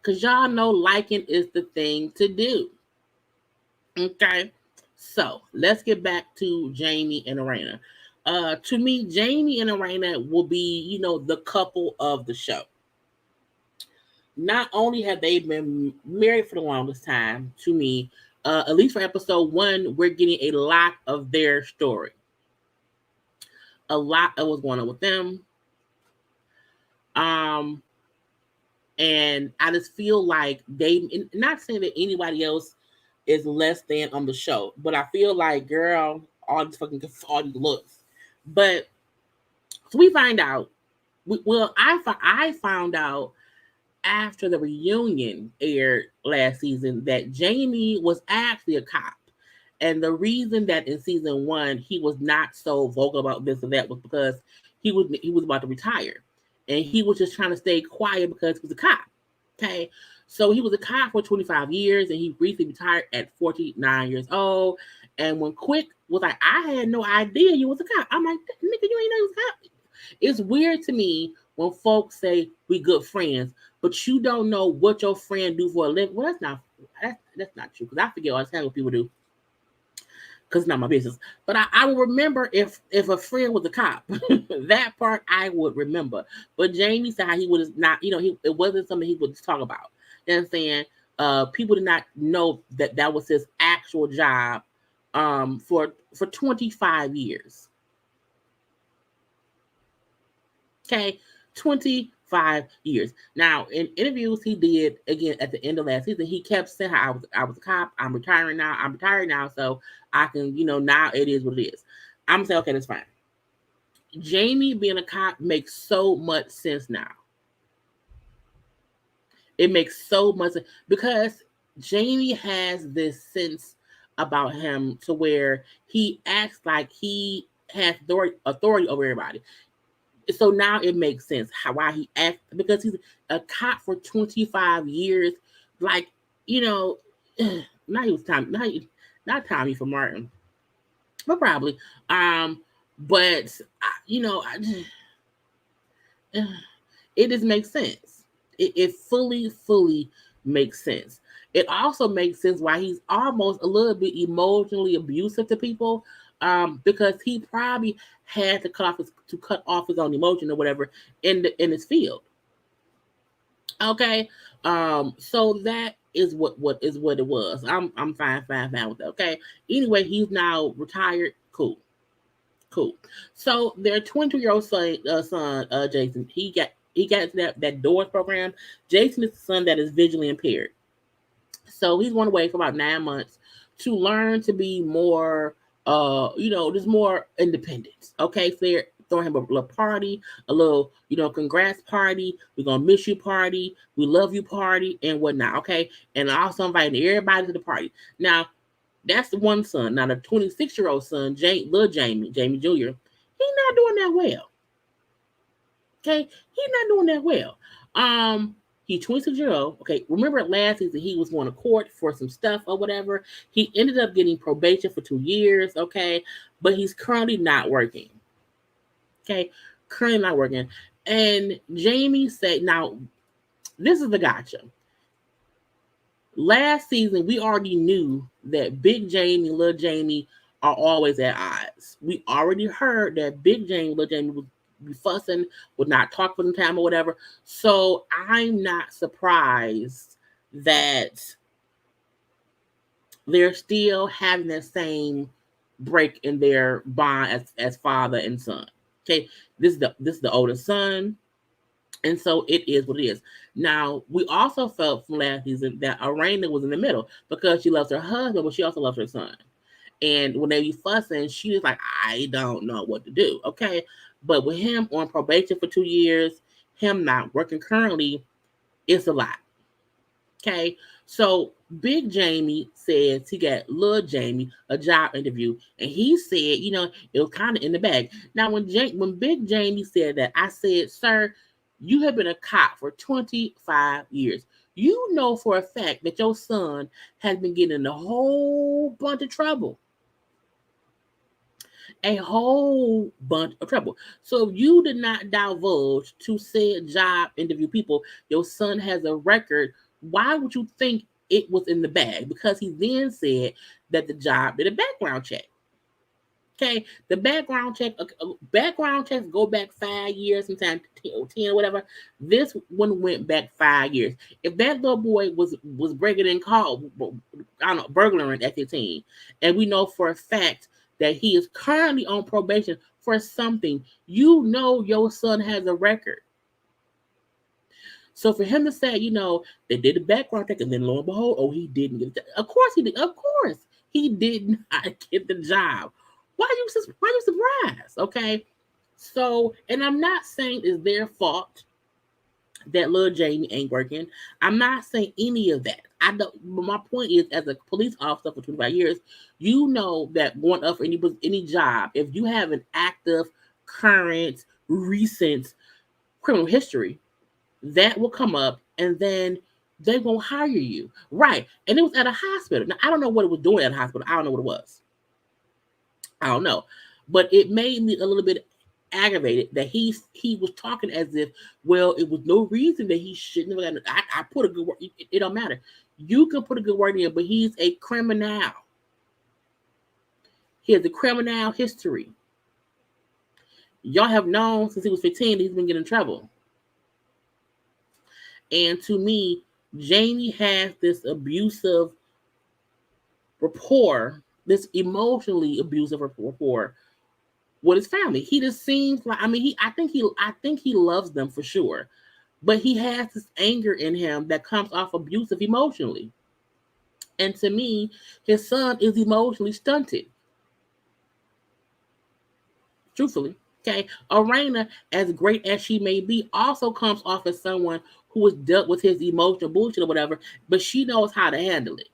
Because y'all know liking is the thing to do. Okay. So let's get back to Jamie and Erana. To me, Jamie and Erana will be, the couple of the show. Not only have they been married for the longest time, to me, at least for episode 1, we're getting a lot of their story. A lot of what's going on with them. And I just feel like not saying that anybody else is less than on the show, but I feel like, girl, all these looks. But so we find out. I found out after the reunion aired last season that Jamie was actually a cop. And the reason that in season 1 he was not so vocal about this or that was because he was about to retire. And he was just trying to stay quiet because he was a cop. Okay. So he was a cop for 25 years and he briefly retired at 49 years old. And when Quick was like, I had no idea you was a cop. I'm like, nigga, you ain't know you was a cop. It's weird to me when folks say we good friends, but you don't know what your friend do for a living. Well, that's not true, because I forget all the time what people do, because it's not my business. But I will remember if a friend was a cop. That part I would remember. But Jamie said how he would not, it wasn't something he would just talk about. You know what I'm saying? People did not know that was his actual job for 25 years. Okay, 25 years. Now, in interviews he did again at the end of last season, he kept saying how I was a cop. I'm retiring now, so I can, now it is what it is. I'm saying, okay, that's fine. Jamie being a cop makes so much sense now. It makes so much sense because Jamie has this sense about him to where he acts like he has authority over everybody. So now it makes sense why he acts, because he's a cop for 25 years. Like, not he was Tommy, not Tommy for Martin, but probably. But it just makes sense. It fully makes sense. It also makes sense why he's almost a little bit emotionally abusive to people, because he probably had to cut off his own emotion or whatever in his field. Okay, so that is what it was. I'm fine with that. Okay. Anyway, he's now retired. Cool. So their 22-year-old son, Jason, he got into that Doors program. Jason is the son that is visually impaired. So he's going away for about 9 months to learn to be more, just more independent. Okay, so they're throwing him a little party, a little, congrats party. We're going to miss you party. We love you party and whatnot. Okay. And also inviting everybody to the party. Now, that's the one son. Now, the 26-year-old son, little Jamie Jr., he's not doing that well. Okay, he's not doing that well. He's 26-year-old. Okay, remember last season he was going to court for some stuff or whatever. He ended up getting probation for 2 years. Okay, but he's currently not working. Okay, currently not working. And Jamie said, now this is the gotcha. Last season, we already knew that Big Jamie and Little Jamie are always at odds. We already heard that Big Jamie and Little Jamie would be fussing, would not talk for some time or whatever. So I'm not surprised that they're still having that same break in their bond as father and son. Okay, this is the oldest son. And so it is what it is. Now, we also felt from last season that Erana was in the middle because she loves her husband, but she also loves her son. And when they be fussing, she was like, I don't know what to do. Okay. But with him on probation for 2 years, him not working currently, it's a lot. Okay. So Big Jamie says he got little Jamie a job interview. And he said, it was kind of in the bag. Now, when Big Jamie said that, I said, sir, you have been a cop for 25 years. You know for a fact that your son has been getting in a whole bunch of trouble. A whole bunch of trouble. So if you did not divulge to said job interview people, your son has a record Why would you think it was in the bag? Because he then said that the job did a background check. Okay, the background checks go back 5 years, sometimes 10 or whatever. This one went back 5 years. If that little boy was breaking in call, I don't know, burglaring at 15, and we know for a fact that he is currently on probation for something, you know your son has a record. So for him to say, they did the background check, and then lo and behold, oh, he didn't get it. Of course he did. Of course he did not get the job. Why are you surprised? Okay. So, and I'm not saying it's their fault that little Jamie ain't working. I'm not saying any of that. I don't. But my point is, as a police officer for 25 years, you know that going up for any job, if you have an active, current, recent criminal history, that will come up, and then they won't hire you. Right. And it was at a hospital. Now, I don't know what it was doing at a hospital. I don't know what it was. I don't know. But it made me a little bit aggravated that he was talking as if, well, it was no reason that he shouldn't have gotten. I put a good word. It don't matter. You can put a good word in, but he's a criminal. He has a criminal history. Y'all have known since he was 15 that he's been getting in trouble. And to me, Jamie has this abusive rapport, this emotionally abusive rapport with his family. He just seems like, I think he loves them for sure, but he has this anger in him that comes off abusive emotionally. And to me, his son is emotionally stunted. Truthfully. Okay. Erana, as great as she may be, also comes off as someone who has dealt with his emotional bullshit or whatever, but she knows how to handle it.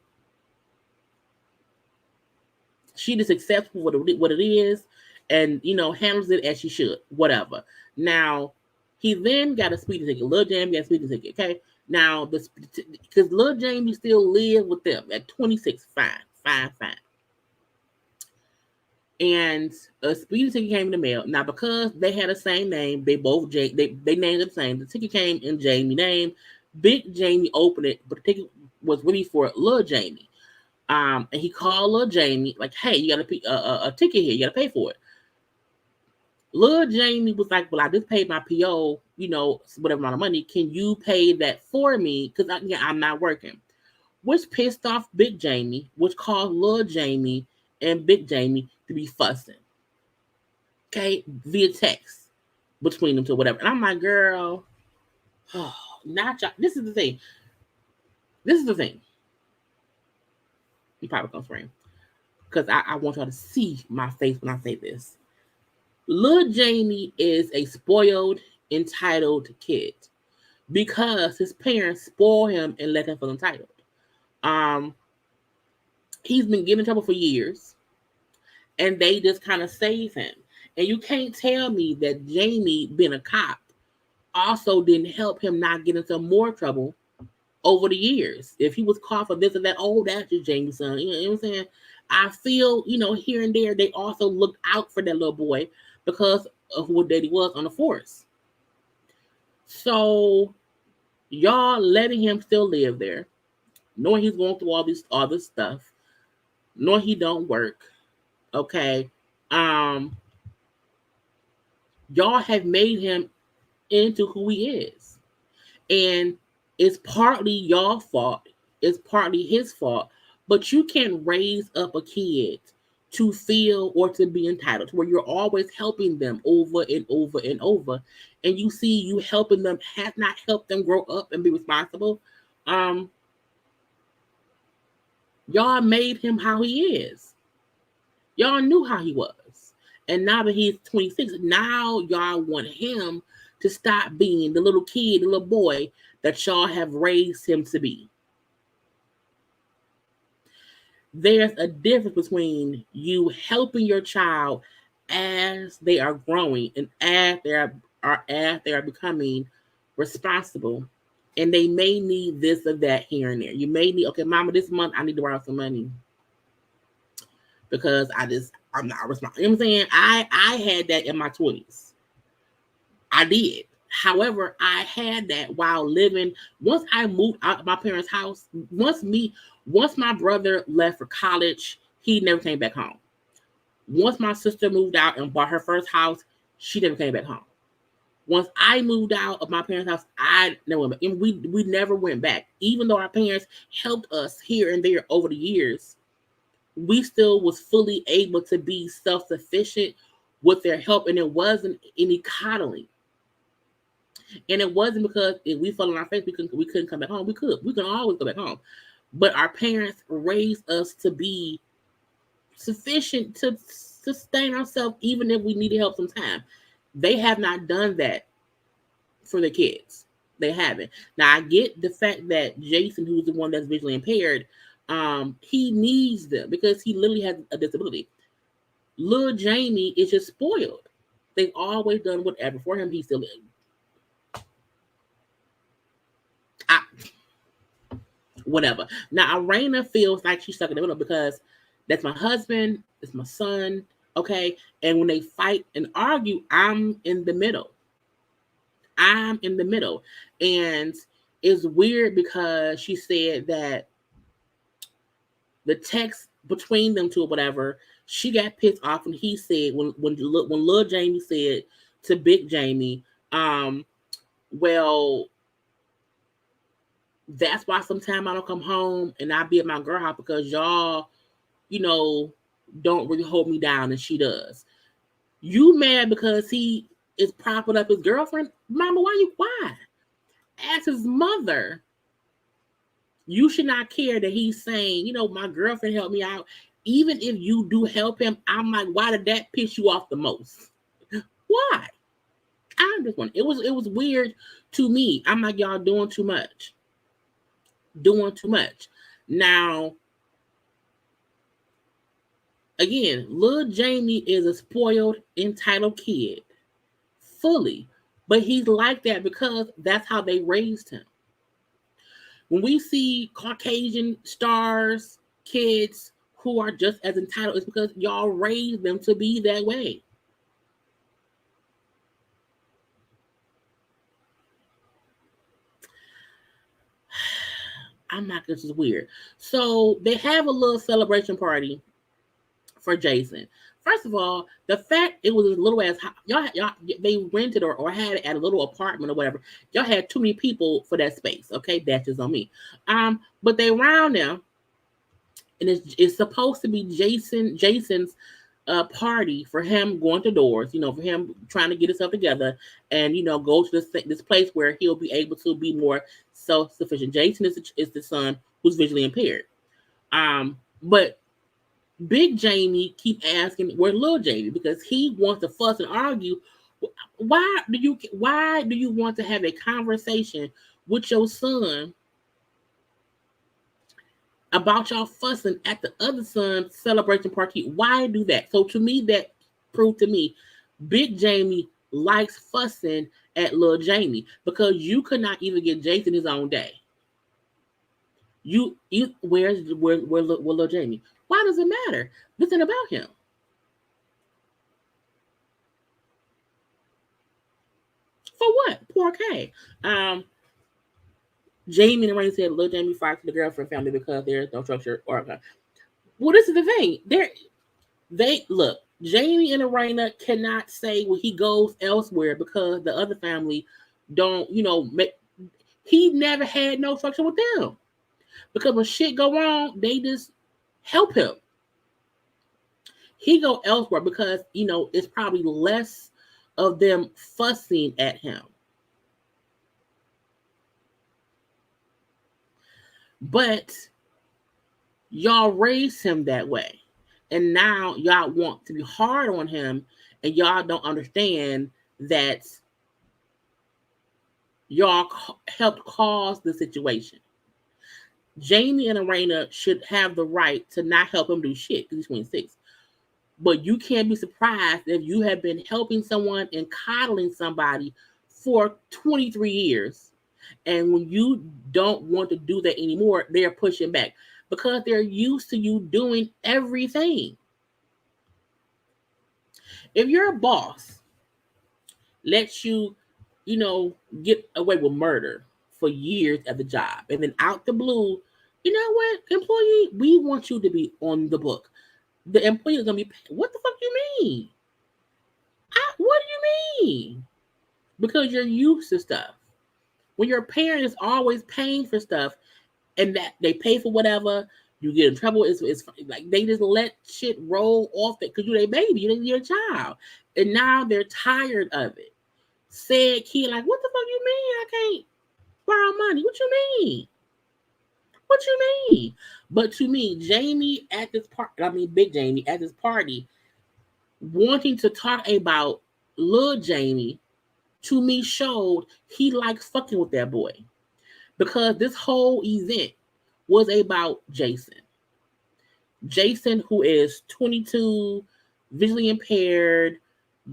She just accepts what it is, and handles it as she should. Whatever. Now, he then got a speeding ticket. Lil Jamie got a speeding ticket. Okay. Now, because Lil Jamie still lives with them at 26. Fine. And a speeding ticket came in the mail. Now, because they had the same name, they both they named it the same. The ticket came in Jamie's name. Big Jamie opened it, but the ticket was really for Lil Jamie. And he called Lil Jamie, like, hey, you got a ticket here. You got to pay for it. Lil Jamie was like, well, I just paid my PO, whatever amount of money. Can you pay that for me? Because I'm not working. Which pissed off Big Jamie, which caused Lil Jamie and Big Jamie to be fussing. Okay? Via text between them two, whatever. And I'm like, girl, not y'all. This is the thing. You probably gonna frame. Because I want y'all to see my face when I say this. Lil Jamie is a spoiled, entitled kid because his parents spoil him and let him feel entitled. He's been getting in trouble for years, and they just kind of save him. And you can't tell me that Jamie, being a cop, also didn't help him not get into more trouble over the years. If he was caught for this or that, oh, that's just Jamie's son. You know what I'm saying? I feel, here and there, they also looked out for that little boy because of what daddy was on the force. So y'all letting him still live there, knowing he's going through all this stuff, knowing he don't work. Okay. Y'all have made him into who he is. And it's partly your fault. It's partly his fault. But you can't raise up a kid to feel or to be entitled, to where you're always helping them over and over and over. And you see you helping them has not helped them grow up and be responsible. Y'all made him how he is. Y'all knew how he was. And now that he's 26, now y'all want him to stop being the little kid, the little boy that y'all have raised him to be. There's a difference between you helping your child as they are growing and as they are becoming responsible, and they may need this or that here and there. You may need, okay, mama, this month I need to borrow some money because I'm not responsible. You know what I'm saying? I had that in my 20s. I did. However, I had that while living. Once I moved out of my parents' house, once my brother left for college, he never came back home. Once my sister moved out and bought her first house, she never came back home. Once I moved out of my parents' house, I never went back. And we never went back. Even though our parents helped us here and there over the years, we still was fully able to be self-sufficient with their help. And it wasn't any coddling. And it wasn't because if we fell on our face, we couldn't come back home. We can always go back home. But our parents raised us to be sufficient to sustain ourselves, even if we needed help sometimes. They have not done that for the kids. They haven't. Now I get the fact that Jason, who's the one that's visually impaired, he needs them because he literally has a disability. Little Jamie is just spoiled. They've always done whatever for him. He's still whatever. Now Erana feels like she's stuck in the middle because that's my husband, it's my son, okay? And when they fight and argue, I'm in the middle. I'm in the middle. And it's weird because she said that the text between them two or whatever, she got pissed off when he said, when little Jamie said to Big Jamie, well, that's why sometimes I don't come home and I be at my girl house because y'all, don't really hold me down, and she does. You mad because he is propping up his girlfriend? Mama, why? As his mother, you should not care that he's saying, my girlfriend helped me out. Even if you do help him, I'm like, why did that piss you off the most? Why? I just want it was weird to me. I'm like, y'all doing too much. Now, again, little Jamie is a spoiled, entitled kid. Fully. But he's like that because that's how they raised him. When we see Caucasian stars, kids who are just as entitled, it's because y'all raised them to be that way. I'm not, this is weird. So they have a little celebration party for Jason. First of all, the fact it was as little as y'all they rented or had it at a little apartment or whatever. Y'all had too many people for that space. Okay, that's just on me. But they round them, and it's supposed to be Jason's party for him going to doors. For him trying to get himself together and go to this place where he'll be able to be more self-sufficient. Jason is the son who's visually impaired. But Big Jamie keep asking where little Jamie because he wants to fuss and argue. Why do you want to have a conversation with your son about y'all fussing at the other son's celebration party? Why do that? So to me, that proved to me Big Jamie likes fussing at little Jamie because you could not even get Jason his own day. Where's little Jamie? Why does it matter? This ain't about him. For what? Poor K. Jamie and Rain said little Jamie fired the girlfriend family because there's no structure or okay. Well, this is the thing. They look, Jamie and Erana cannot say when he goes elsewhere because the other family don't, he never had no structure with them. Because when shit go wrong, they just help him. He go elsewhere because, it's probably less of them fussing at him. But y'all raised him that way. And now y'all want to be hard on him and y'all don't understand that y'all helped cause the situation. Jamie and Erana should have the right to not help him do shit because he's 26. But you can't be surprised if you have been helping someone and coddling somebody for 23 years. And when you don't want to do that anymore, they're pushing back because they're used to you doing everything. If your boss lets you get away with murder for years at the job. And then out the blue, you know what, employee, we want you to be on the book. The employee is going to be paid. What the fuck you mean? What do you mean? Because you're used to stuff. When your parent is always paying for stuff and that they pay for whatever, you get in trouble. It's like they just let shit roll off it because you're their baby, you're a child. And now they're tired of it. Said kid, like, what the fuck you mean I can't borrow money? What you mean? What you mean? But to me, Jamie at this party, Big Jamie at this party, wanting to talk about little Jamie, to me showed he likes fucking with that boy. Because this whole event was about Jason. Jason, who is 22, visually impaired,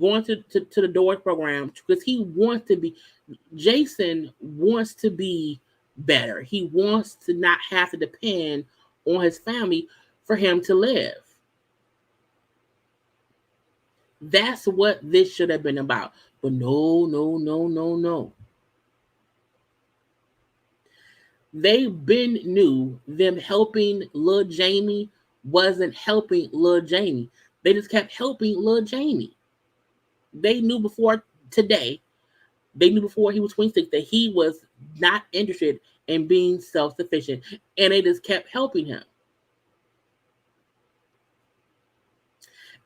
going to the Doors program because he wants to be. Jason wants to be better. He wants to not have to depend on his family for him to live. That's what this should have been about. But no. They been knew them helping Lil Jamie wasn't helping Lil Jamie. They just kept helping Lil Jamie. They knew before today, they knew before he was 26 that he was not interested in being self-sufficient, and they just kept helping him.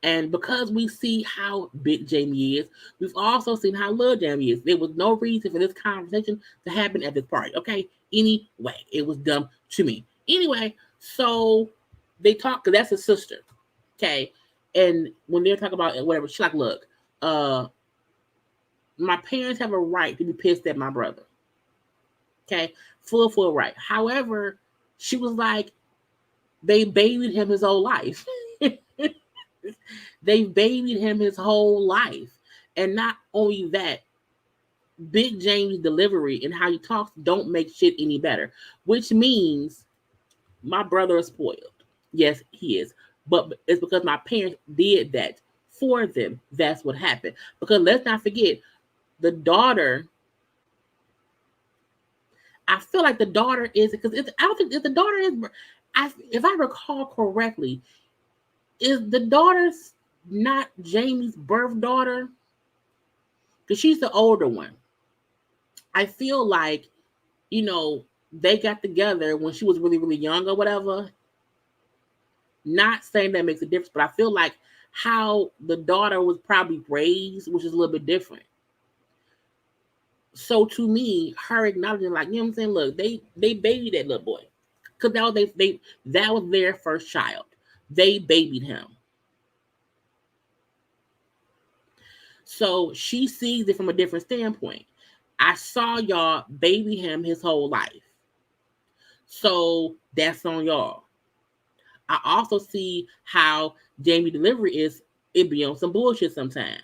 And because we see how big Jamie is, we've also seen how little Jamie is. There was no reason for this conversation to happen at this party. Okay? Anyway, it was dumb to me. Anyway, so they talk, because that's his sister. Okay? And when they're talking about whatever, she's like, look, my parents have a right to be pissed at my brother. Okay? Full right. However, she was like, they babied him his whole life. They babied him his whole life. And not only that, Big Jamie's delivery and how he talks don't make shit any better. Which means my brother is spoiled. Yes, he is. But it's because my parents did that for them. That's what happened. Because let's not forget, the daughter, I feel like the daughter is, because I don't think if the daughter is, if I recall correctly, is the daughter's not Jamie's birth daughter? Because she's the older one. I feel like, they got together when she was really, really young or whatever. Not saying that makes a difference, but I feel like how the daughter was probably raised, which is a little bit different. So to me, her acknowledging, like, you know what I'm saying? Look, they babied that little boy. Because that was their first child. They babied him. So she sees it from a different standpoint. I saw y'all baby him his whole life. So that's on y'all. I also see how Jamie delivery is, it be on some bullshit sometimes.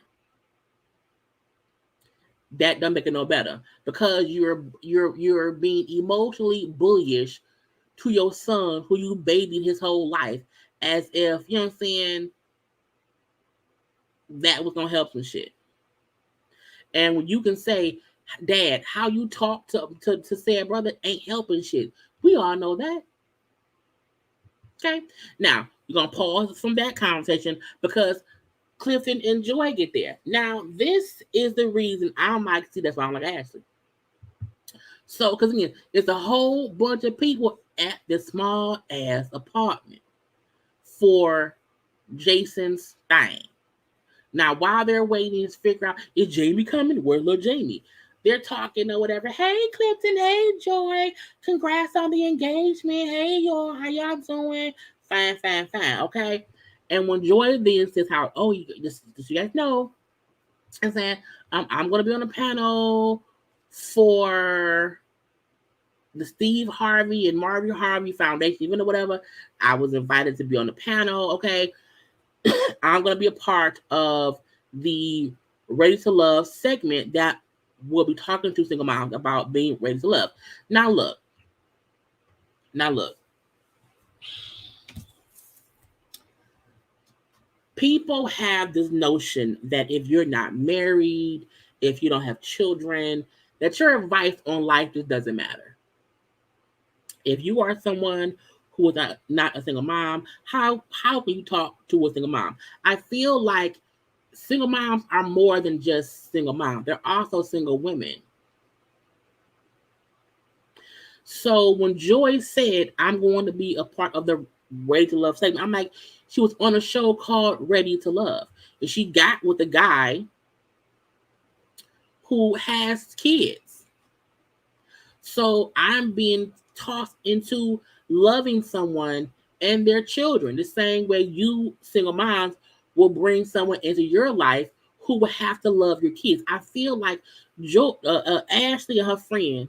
That doesn't make it no better. Because you're being emotionally bullyish to your son who you babied his whole life, as if, you know what I'm saying, that was gonna help some shit. And when you can say, Dad, how you talk to said brother ain't helping shit. We all know that. Okay? Now, we're going to pause from that conversation because Clifton and Joy get there. Now, this is the reason I don't like to see, that's why I'm like Ashley. So, because again, it's a whole bunch of people at this small ass apartment for Jason's thing. Now, while they're waiting to figure out, is Jamie coming? Where's little Jamie? They're talking or whatever. Hey, Clifton. Hey, Joy. Congrats on the engagement. Hey, y'all. How y'all doing? Fine. Okay. And when Joy then says, just so you guys know, I'm saying, I'm going to be on a panel for the Steve Harvey and Marvin Harvey Foundation, even or whatever. I was invited to be on the panel. Okay. I'm going to be a part of the Ready to Love segment that will be talking to single moms about being ready to love. Now look. People have this notion that if you're not married if you don't have children, that your advice on life just doesn't matter. If you are someone who is not a single mom, how can you talk to a single mom? I feel like single moms are more than just single moms. They're also single women. So when Joy said, I'm going to be a part of the Ready to Love segment, I'm like, she was on a show called Ready to Love. And she got with a guy who has kids. So I'm being tossed into loving someone and their children the same way you single moms will bring someone into your life who will have to love your kids. I feel like Ashley and her friend,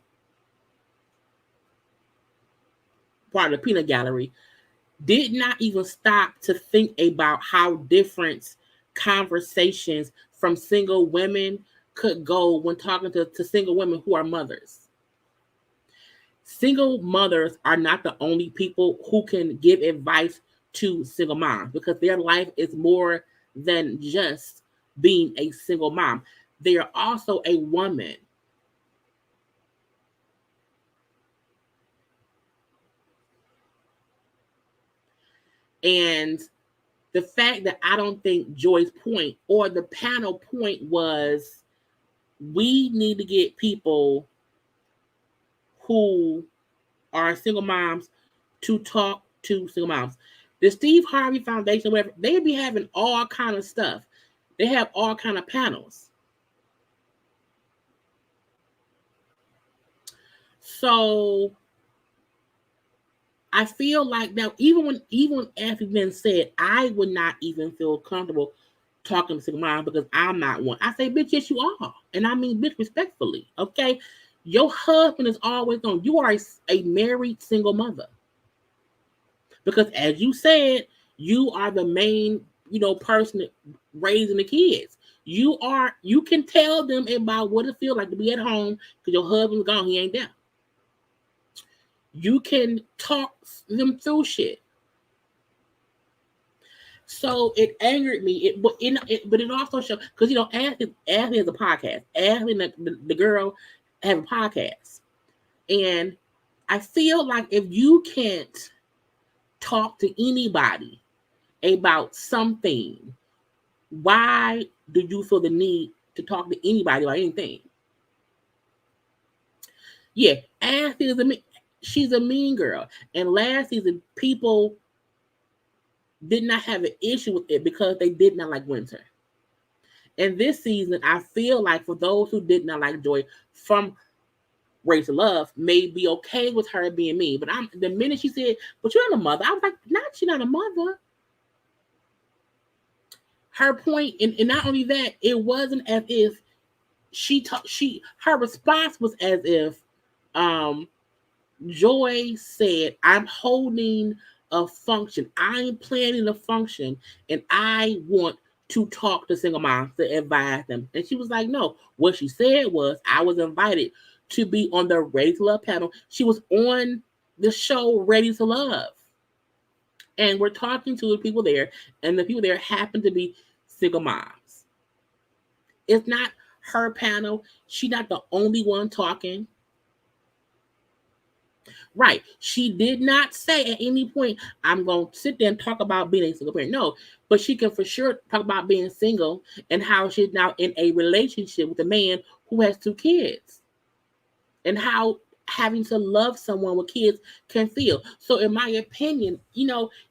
part of the peanut gallery, did not even stop to think about how different conversations from single women could go when talking to single women who are mothers. Single mothers are not the only people who can give advice to single moms because their life is more than just being a single mom. They are also a woman. And the fact that I don't think Joy's point or the panel point was we need to get people who are single moms to talk to single moms. The Steve Harvey Foundation, whatever, they be having all kind of stuff. They have all kind of panels. So I feel like now, even after it's been said, I would not even feel comfortable talking to single moms because I'm not one. I say, bitch, yes, you are. And I mean, bitch, respectfully, okay? Your husband is always on. You are a married single mother. Because as you said, you are the main, person raising the kids. You can tell them about what it feels like to be at home because your husband's gone, he ain't there. You can talk them through shit. So it angered me. But it also showed because Ashley has a podcast. Ashley and the girl have a podcast, and I feel like if you can't talk to anybody about something, why do you feel the need to talk to anybody about anything? Yeah, Ashley she's a mean girl, and last season people did not have an issue with it because they did not like winter. And this season, I feel like for those who did not like Joy from Race to Love may be okay with her being mean. But the minute she said, "But you're not a mother," I was like, "Not she's not a mother." Her point, and not only that, it wasn't as if her response was as if Joy said, "I'm holding a function. I'm planning a function, and I want to talk to single moms to advise them." And she was like, "No." What she said was, "I was invited to be on the Ready to Love panel." She was on the show Ready to Love, and we're talking to the people there, and the people there happen to be single moms. It's not her panel. She's not the only one talking. Right. She did not say at any point, "I'm going to sit there and talk about being a single parent." No, but she can for sure talk about being single and how she's now in a relationship with a man who has 2 kids and how having to love someone with kids can feel. So in my opinion,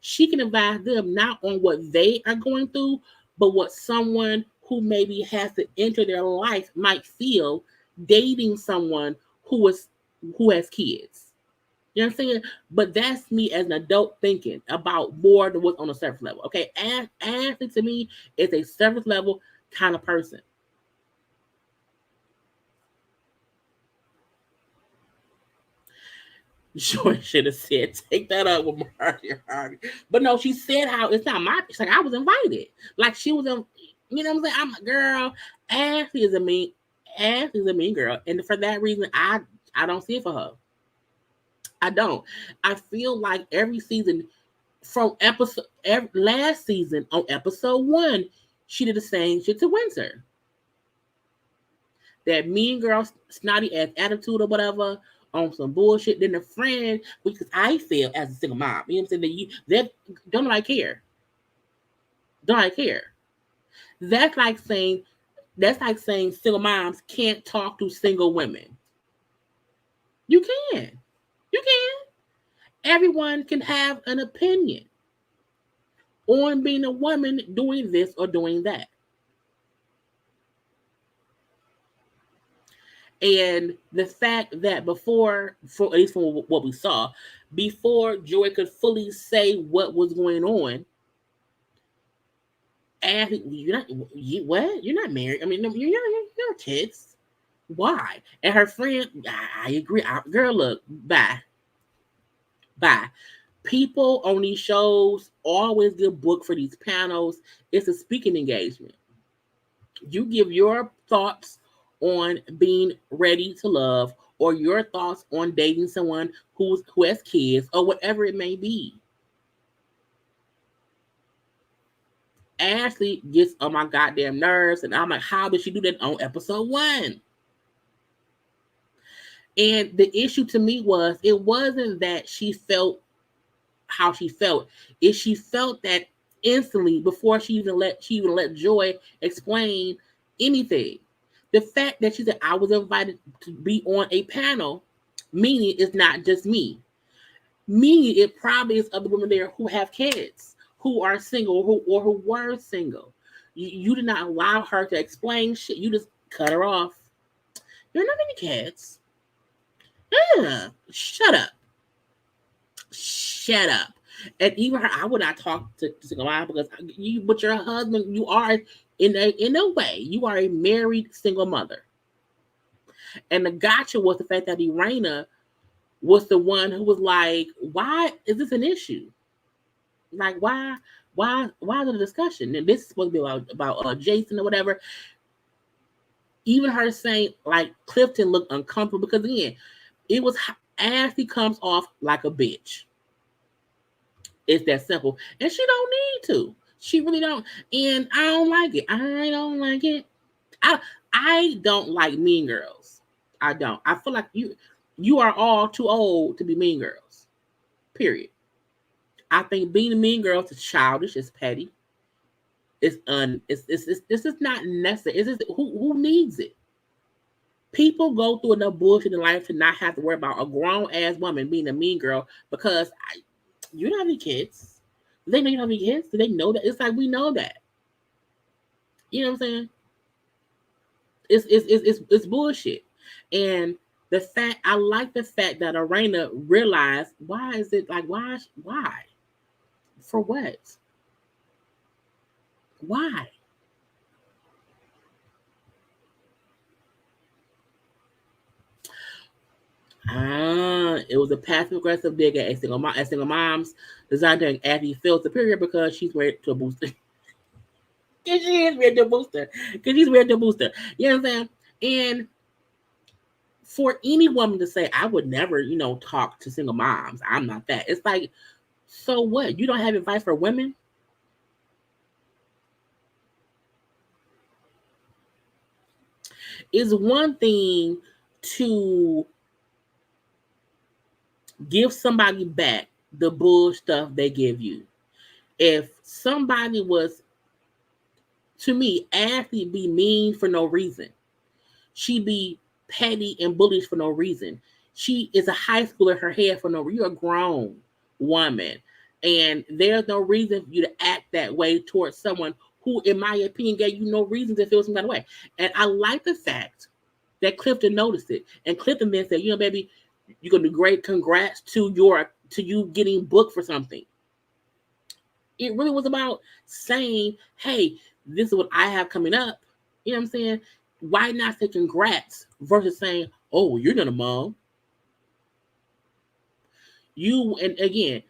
she can advise them not on what they are going through, but what someone who maybe has to enter their life might feel dating someone who has kids. You know what I'm saying? But that's me as an adult thinking about more than what's on the surface level. Okay, Ashley to me is a surface level kind of person. Joy should have said, "Take that up with Marty Harvey." But no, she said how it's not my. It's like I was invited. Like she was in. You know what I'm saying? I'm a girl. Ashley is a mean. Ashley is a mean girl, and for that reason, I don't see it for her. I don't. I feel like every season from last season on episode 1, she did the same shit to Winter. that mean girl, snotty ass attitude or whatever on some bullshit, then the friend, because I feel as a single mom, you know what I'm saying, that don't nobody care. Don't I care? That's like saying single moms can't talk to single women. You can. You can. Everyone can have an opinion on being a woman doing this or doing that. And the fact that before, for at least from what we saw, before Joy could fully say what was going on, and what? You're not married. I mean, no, you're kids. Why? And her friend, I agree. Girl, look, bye. People on these shows always get booked for these panels. It's a speaking engagement. You give your thoughts on being ready to love, or your thoughts on dating someone who has kids, or whatever it may be. Ashley gets on my goddamn nerves, and I'm like, how did she do that on episode 1? And the issue to me was, it wasn't that she felt how she felt. Is she felt that instantly before she even let Joy explain anything. The fact that she said, I was invited to be on a panel, meaning it's not just me. Meaning it probably is other women there who have kids, who are single, who were single. You did not allow her to explain shit. You just cut her off. You don't have any kids. Shut up. Shut up. And even her, I would not talk to single mom, because you, but your husband, you are in a way, you are a married single mother. And the gotcha was the fact that Erana was the one who was like, why is this an issue? Like, why is it a discussion? And this is supposed to be about Jason or whatever. Even her saying, like, Clifton looked uncomfortable, because again, it was Ashley comes off like a bitch. It's that simple. And she don't need to. She really don't. And I don't like it. I don't like it. I don't like mean girls. I don't. I feel like you are all too old to be mean girls. Period. I think being a mean girl is childish, it's petty. It's this is not necessary. It's just, who needs it? People go through enough bullshit in life to not have to worry about a grown ass woman being a mean girl, because you don't have any kids. Do they know you don't have any kids? Do they know that? It's like, we know that. You know what I'm saying? It's bullshit. And the fact, I like the fact that Erana realized, why is it like, why? For what? Why? It was a passive aggressive dig at single moms designed to actually feel superior because she's married to a booster. Because she is married to a booster. Because she's married to a booster. You know what I'm saying? And for any woman to say, I would never, talk to single moms, I'm not that. It's like, so what? You don't have advice for women? It's one thing to give somebody back the bull stuff they give you. If somebody was, to me, Ashley be mean for no reason. She be petty and bullish for no reason. She is a high schooler in her head for no reason. You're a grown woman. And there's no reason for you to act that way towards someone who, in my opinion, gave you no reason to feel some kind of way. And I like the fact that Clifton noticed it. And Clifton then said, baby, you're gonna do great. Congrats to you getting booked for something. It really was about saying, hey, this is what I have coming up. You know what I'm saying? Why not say congrats versus saying, oh, you're not a mom? And again,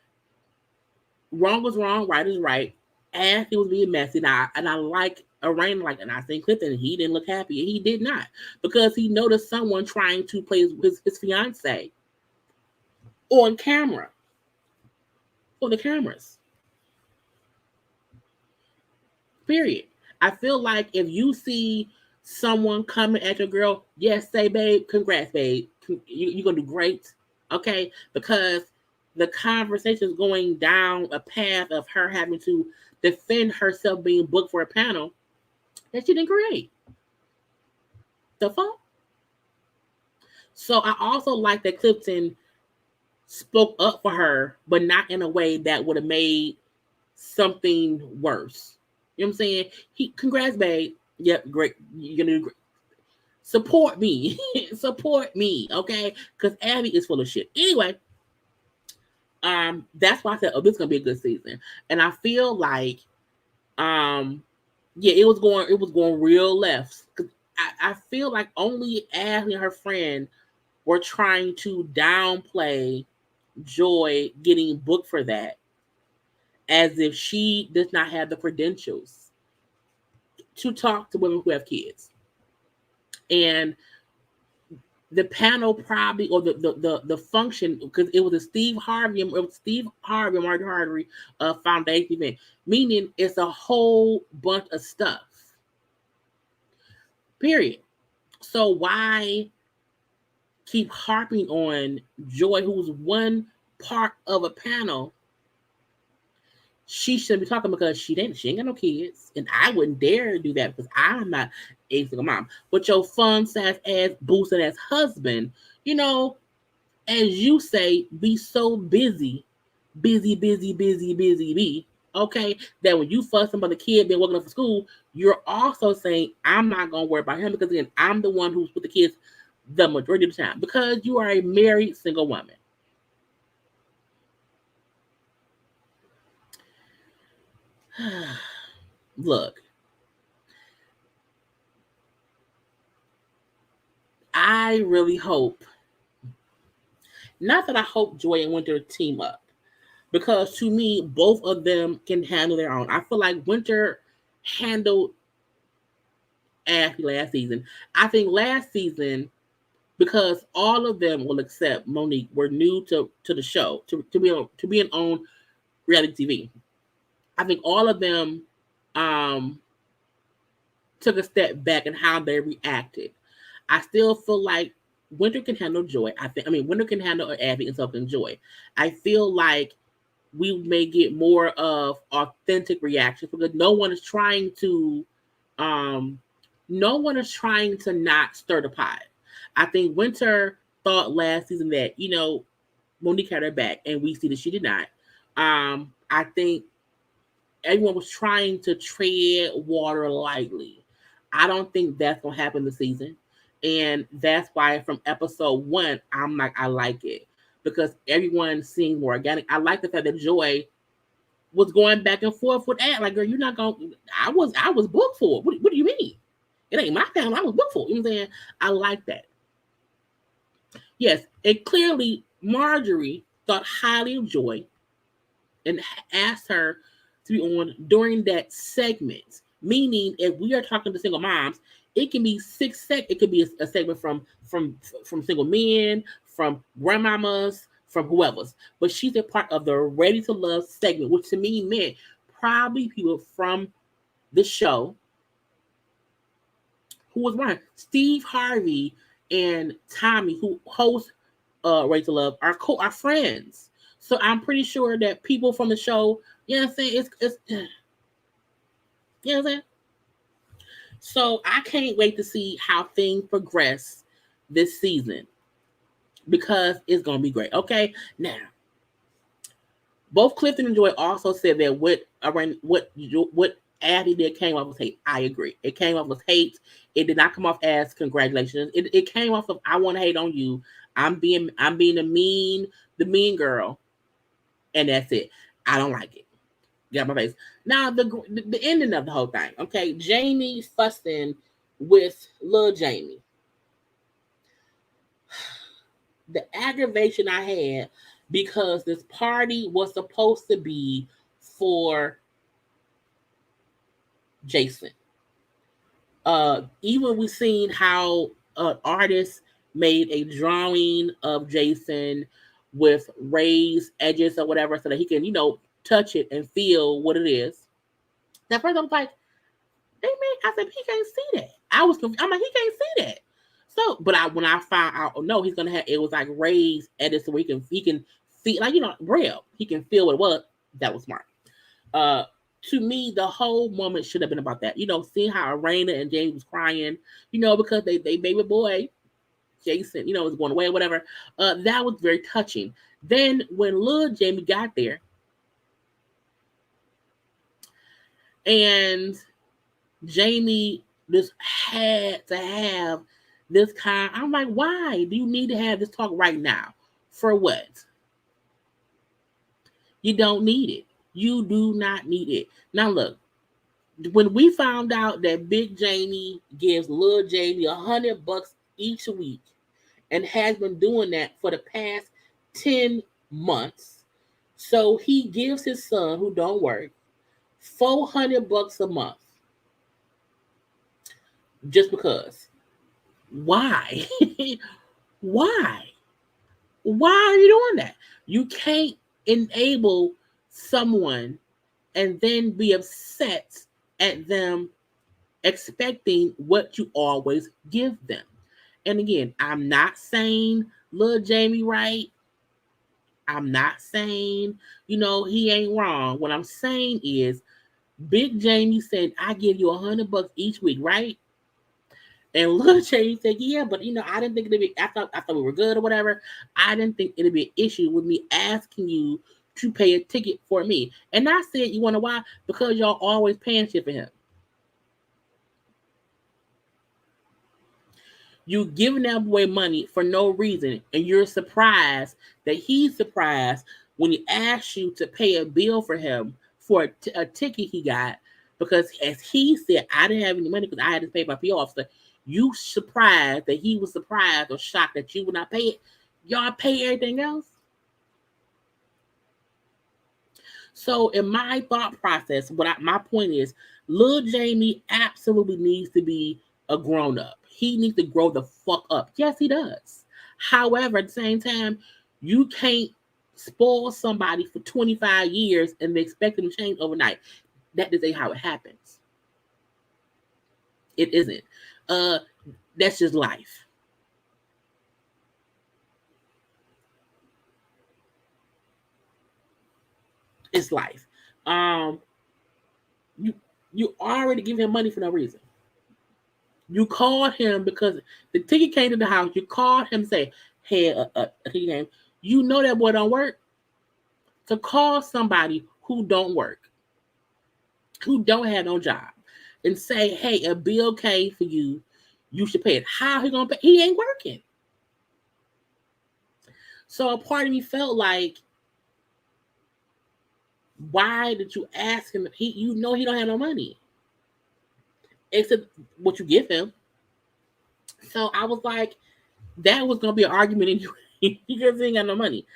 wrong was wrong, right is right. Ashley was being messy. And I like Erana, and I think Clifton, he didn't look happy. He did not, because he noticed someone trying to play his fiance on camera. On the cameras. Period. I feel like if you see someone coming at your girl, yes, say, babe, congrats, babe. You're going to do great. Okay? Because the conversation is going down a path of her having to defend herself being booked for a panel that she didn't create. The fuck? So I also like that Clifton spoke up for her, but not in a way that would have made something worse. You know what I'm saying? Congrats, babe. Yep, great. You're gonna do great. Support me. Support me, okay? Because Abby is full of shit. Anyway, that's why I said, oh, this is gonna be a good season. And I feel like yeah, it was going real left. Cause I feel like only Abby and her friend were trying to downplay Joy getting booked for that, as if she does not have the credentials to talk to women who have kids. And the panel probably, or the function, because it was a Steve Harvey and Margaret Harvey foundation event, meaning it's a whole bunch of stuff. Period. So why keep harping on Joy, who's one part of a panel? She shouldn't be talking because she ain't got no kids, and I wouldn't dare do that because I'm not a single mom. But your fun sass ass boosting ass husband, you know, as you say, be so busy, busy, okay, that when you fuss about the kid being woken up for school, you're also saying, I'm not gonna worry about him because again, I'm the one who's with the kids the majority of the time because you are a married single woman. Look, I really hope, not that I hope Joy and Winter team up, because to me, both of them can handle their own. I feel like Winter handled Ashley last season. I think last season, because all of them will accept Monique were new to the show, to being on reality TV. I think all of them um took a step back in how they reacted. I still feel like Winter can handle Joy. Winter can handle Abby and so can Joy. I feel like we may get more of authentic reactions because um no one is trying to not stir the pot. I think Winter thought last season that, Monique had her back, and we see that she did not. I think everyone was trying to tread water lightly. I don't think that's gonna happen this season. And that's why from episode one, I'm like, I like it. Because everyone seems more organic. I like the fact that Joy was going back and forth with Ad. Like, girl, you're not going. I was booked for it. What do you mean? It ain't my family. I was booked for it. You know what I'm saying? I like that. Yes, and clearly Marjorie thought highly of Joy and asked her to be on during that segment. Meaning, if we are talking to single moms, it can be it could be a segment from single men, from grandmamas, from whoever's. But she's a part of the Ready to Love segment, which to me meant probably people from the show who was one. Steve Harvey and Tommy, who host Ready to Love, are friends. So I'm pretty sure that people from the show, you know what I'm saying? It's you know what I'm saying? So I can't wait to see how things progress this season because it's gonna be great. Okay, now both Clifton and Joy also said that what Abby did came off as hate. I agree. It came off as hate. It did not come off as congratulations. It came off of I want to hate on you. I'm being the mean girl, and that's it. I don't like it. Get out my face. Now the ending of the whole thing. Okay, Jamie fussing with Lil Jamie. The aggravation I had because this party was supposed to be for Jason. Even we seen how an artist made a drawing of Jason with raised edges or whatever so that he can, touch it and feel what it is. At first I was like, hey man, I said, he can't see that. I was confused. I'm like, he can't see that. So, but when I found out, oh no, he's gonna have it was like raised edits so he can see, like, braille. He can feel what it was. That was smart. To me, the whole moment should have been about that. Seeing how Erana and James was crying, because they baby boy Jason, was going away or whatever. That was very touching. Then when little Jamie got there, and Jamie just had to have this kind. I'm like, why do you need to have this talk right now? For what? You don't need it. You do not need it. Now look, when we found out that Big Jamie gives little Jamie $100 each week and has been doing that for the past 10 months, so he gives his son, who don't work, $400 a month. Just because. Why? Why? Why are you doing that? You can't enable someone and then be upset at them expecting what you always give them. And again, I'm not saying little Jamie right. I'm not saying, he ain't wrong. What I'm saying is Big Jamie said, I give you $100 each week, right? And little Jamie said, yeah, but I didn't think it'd be, I thought we were good or whatever. I didn't think it'd be an issue with me asking you to pay a ticket for me. And I said, you want to know why? Because y'all always paying shit for him. You giving that boy money for no reason, and you're surprised that he's surprised when he asks you to pay a bill for him for a ticket he got, because as he said, I didn't have any money because I had to pay my PO officer. You surprised that he was surprised or shocked that you would not pay it. Y'all pay everything else. So in my thought process, my point is, Lil Jamie absolutely needs to be a grown-up. He needs to grow the fuck up. Yes, he does. However, at the same time, you can't spoil somebody for 25 years and expect them to change overnight. That isn't how it happens. It isn't. That's just life. It's life. You already give him money for no reason. You called him because the ticket came to the house. You called him and say, hey, a ticket came. You know that boy don't work. To call somebody who don't work, who don't have no job, and say, hey, a bill came for you. You should pay it. How he gonna pay? He ain't working. So a part of me felt like, why did you ask him? You know he don't have no money, except what you give him. So I was like, that was gonna be an argument anyway because he ain't got no money.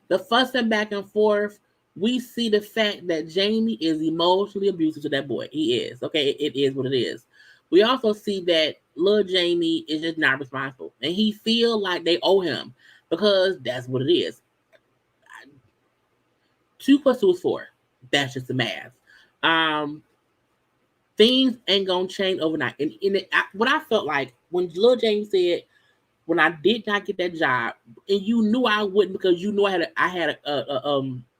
The fussing back and forth. We see the fact that Jamie is emotionally abusive to that boy. He is. Okay, it is what it is. We also see that little Jamie is just not responsible, and he feel like they owe him because that's what it is. 2 + 2 is 4. That's just the math. Things ain't gonna change overnight. And what I felt like when Lil Jamie said, when I did not get that job, and you knew I wouldn't because you knew I had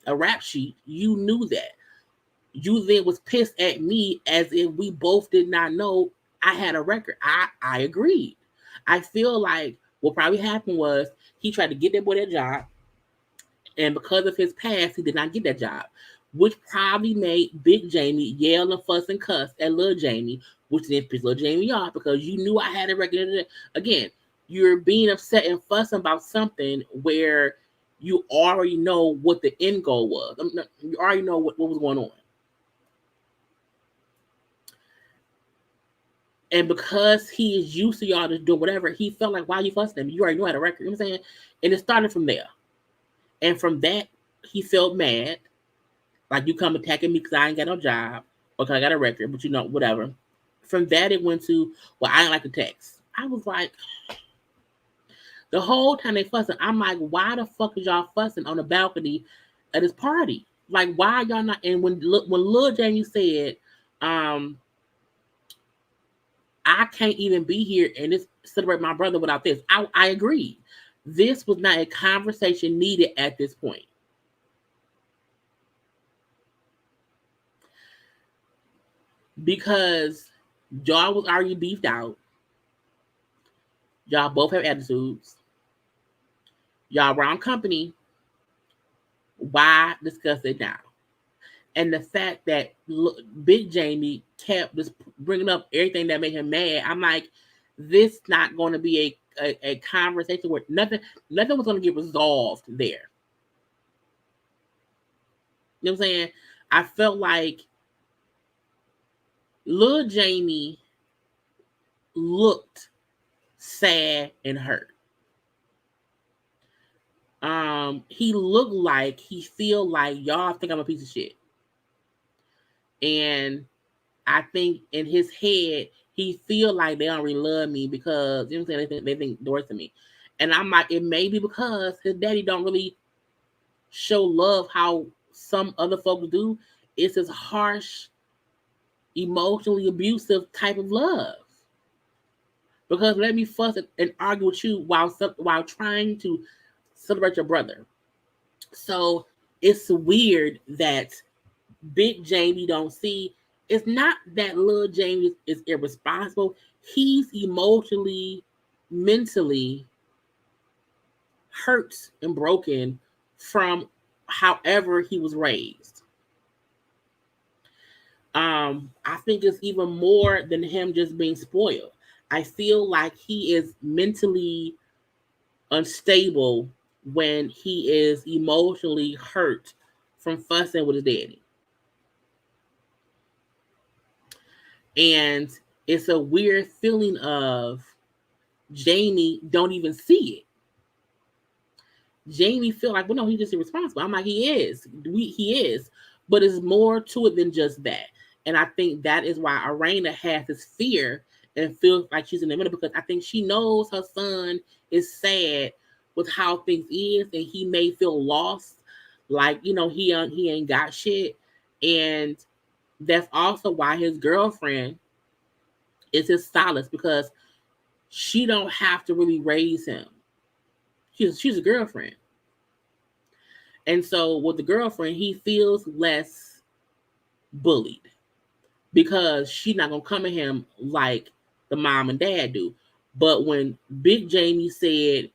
a rap sheet. You knew that. You then was pissed at me as if we both did not know I had a record. I agreed. I feel like what probably happened was he tried to get that boy that job, and because of his past, he did not get that job, which probably made Big Jamie yell and fuss and cuss at Lil Jamie, which then pissed Lil Jamie off because you knew I had a record. Again, you're being upset and fussing about something where you already know what the end goal was. You already know what was going on. And because he is used to y'all just doing whatever, he felt like, why you fussing him? You already know I had a record. You know what I'm saying? And it started from there. And from that, he felt mad. Like, you come attacking me because I ain't got no job or because I got a record, but whatever. From that, it went to, well, I ain't like the text. I was like, the whole time they fussing, I'm like, why the fuck is y'all fussing on the balcony at this party? Like, why y'all not? And when Lil Jamie said, Um, I can't even be here and just celebrate my brother without this. I agree. This was not a conversation needed at this point. Because y'all was already beefed out. Y'all both have attitudes. Y'all around company. Why discuss it now? And the fact that Big Jamie kept just bringing up everything that made him mad, I'm like, this not going to be a conversation where nothing was going to get resolved there. You know what I'm saying? I felt like Lil Jamie looked sad and hurt. He looked like he feel like y'all think I'm a piece of shit. And I think in his head, he feel like they don't really love me because, you know what I'm saying, they think worse of me. And I'm like, it may be because his daddy don't really show love how some other folks do. It's this harsh, emotionally abusive type of love. Because let me fuss and argue with you while trying to celebrate your brother. So it's weird that Big Jamie don't see. It's not that little Jamie is irresponsible. He's emotionally, mentally hurt and broken from however he was raised. I think it's even more than him just being spoiled. I feel like he is mentally unstable when he is emotionally hurt from fussing with his daddy. And it's a weird feeling of Jamie don't even see it. Jamie feel like, well, no, he's just irresponsible. I'm like, he is. He is. But it's more to it than just that. And I think that is why Erana has this fear and feels like she's in the middle, because I think she knows her son is sad with how things is, and he may feel lost, like, you know, he ain't got shit. And that's also why his girlfriend is his solace, because she don't have to really raise him. She's a girlfriend. And so with the girlfriend, he feels less bullied because she's not gonna come at him like the mom and dad do. But when Big Jamie said,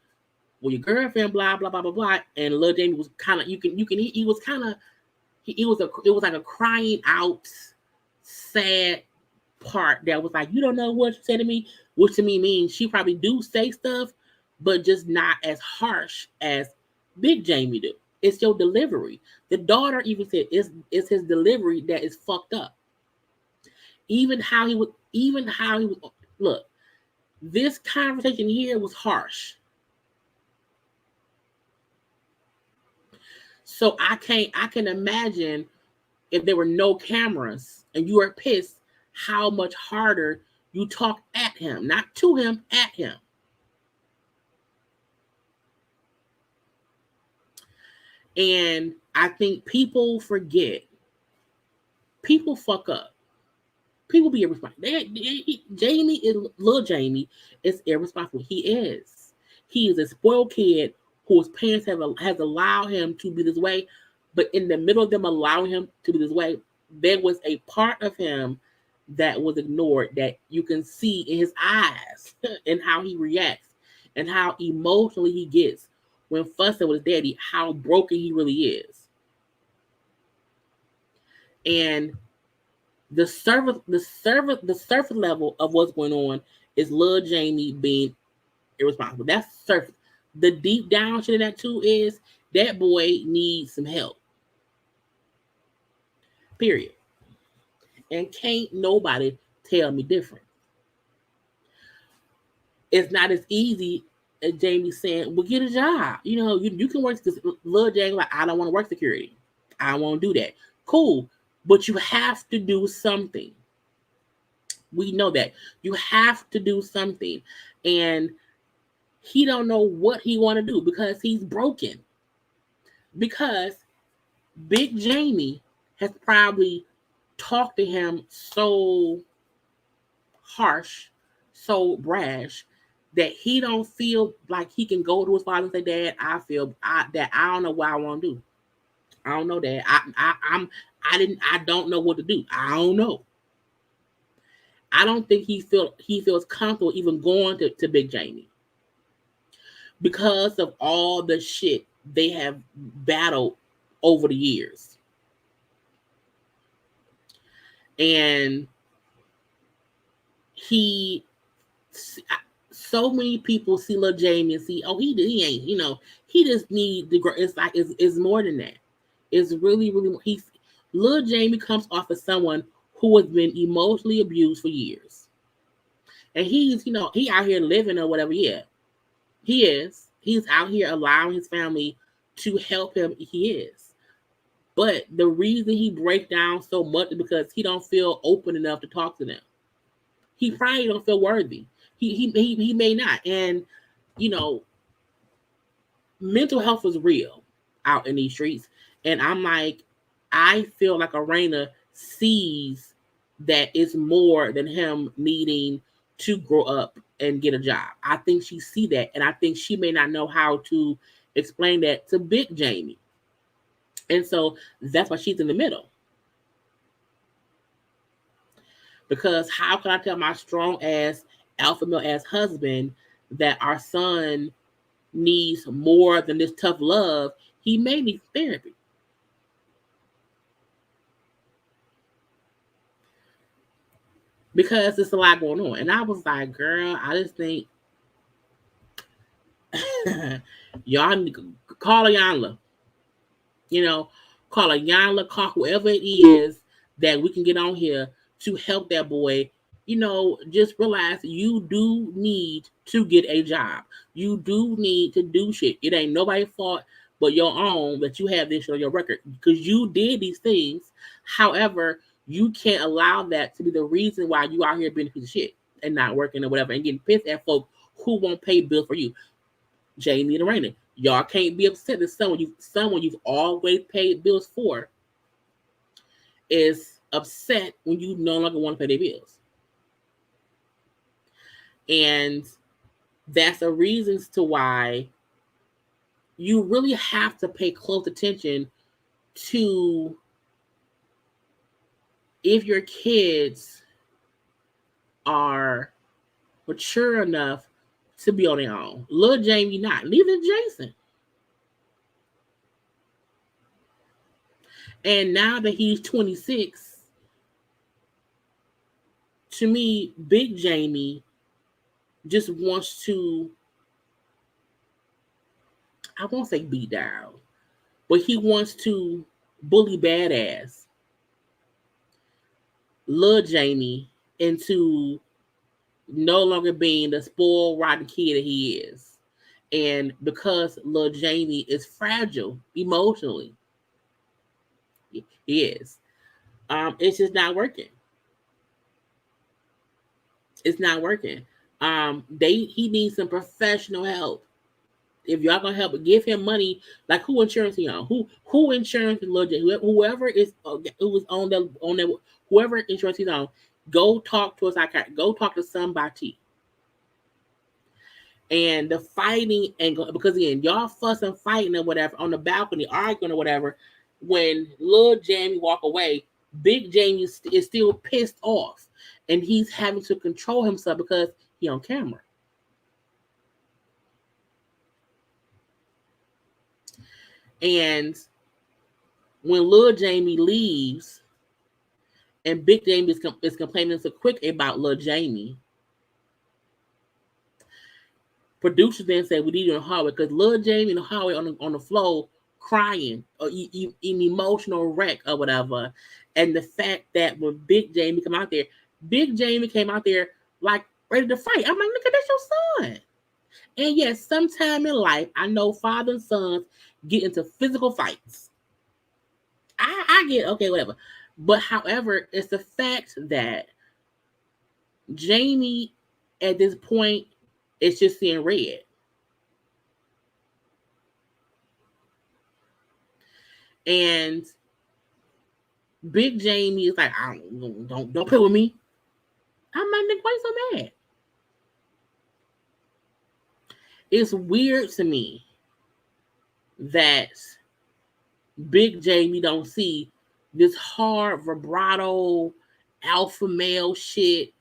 "Well, your girlfriend, blah blah blah blah blah," and little Jamie was kind of, he was kind of, it was like a crying out, sad part that was like, you don't know what you said to me, which to me means she probably do say stuff, but just not as harsh as Big Jamie do. It's your delivery. The daughter even said it's his delivery that is fucked up. Even how he was, look, this conversation here was harsh. So I can imagine if there were no cameras and you are pissed, how much harder you talk at him, not to him, at him. And I think people forget. People fuck up. People be irresponsible. Jamie is little Jamie is irresponsible. He is. He is a spoiled kid whose parents has allowed him to be this way. But in the middle of them allowing him to be this way, there was a part of him that was ignored that you can see in his eyes and how he reacts and how emotionally he gets when fussing with his daddy, how broken he really is. And the surface level of what's going on is Lil Jamie being irresponsible. That's surface. The deep down shit of that too is that boy needs some help. Period. And can't nobody tell me different. It's not as easy as Jamie saying, well, get a job. You know, you can work, because Lil Jamie like, I don't want to work security. I won't do that. Cool. But you have to do something. We know that. You have to do something. And he don't know what he want to do because he's broken. Because Big Jamie has probably talk to him so harsh, so brash, that he don't feel like he can go to his father and say, Dad, that I don't know what I want to do. I don't know, Dad. I don't know what to do. I don't know. I don't think he feels comfortable even going to Big Jamie because of all the shit they have battled over the years. And he, so many people see little Jamie and see, oh, he ain't, he just need the. It's like it's more than that. It's really, really. Little Jamie comes off as someone who has been emotionally abused for years, and he's, he out here living or whatever. Yeah, he is. He's out here allowing his family to help him. He is. But the reason he breaks down so much is because he don't feel open enough to talk to them. He probably don't feel worthy. He may not. And, you know, mental health is real out in these streets. And I'm like, I feel like Erana sees that it's more than him needing to grow up and get a job. I think she see that, and I think she may not know how to explain that to Big Jamie. And so that's why she's in the middle. Because how can I tell my strong ass, alpha male ass husband that our son needs more than this tough love? He may need therapy. Because there's a lot going on. And I was like, girl, I just think y'all need to call Ayanla. Call Ayanla, call whoever it is that we can get on here to help that boy. Just realize you do need to get a job. You do need to do shit. It ain't nobody's fault but your own that you have this on your record because you did these things. However, you can't allow that to be the reason why you out here being a piece of shit and not working or whatever and getting pissed at folk who won't pay bills for you. Jamie and Erana, y'all can't be upset that someone you've always paid bills for is upset when you no longer want to pay their bills. And that's a reason to why you really have to pay close attention to if your kids are mature enough to be on their own. Little Jamie not. Neither Jason. And now that he's 26, to me, Big Jamie just wants to, I won't say beat down, but he wants to bully badass Lil Jamie into no longer being the spoiled, rotten kid that he is. And because Lil Jamie is fragile emotionally, he is. It's just not working. It's not working. He needs some professional help. If y'all gonna help, give him money. Like who insurance he on? Who insurance is legit? Whoever is who is on that whoever insurance he's on, go talk to a psychiatrist. Go talk to somebody. And the fighting and because again, y'all fussing, fighting or whatever on the balcony, arguing or whatever. When Lil Jamie walk away, Big Jamie is still pissed off, and he's having to control himself because he on camera. And when Lil Jamie leaves, and Big Jamie is complaining so quick about Lil Jamie, producers then say we need you in the hallway because Lil Jamie in the hallway on the floor crying or in emotional wreck or whatever. And the fact that when Big Jamie came out there like ready to fight. I'm like, look at that's your son. And yes, sometime in life, I know father and sons get into physical fights. I get okay, whatever. But however, it's the fact that Jamie at this point is just seeing red. And Big Jamie is like, don't play with me. I'm like, nigga, why you so mad? It's weird to me that Big Jamie don't see this hard vibrato alpha male shit.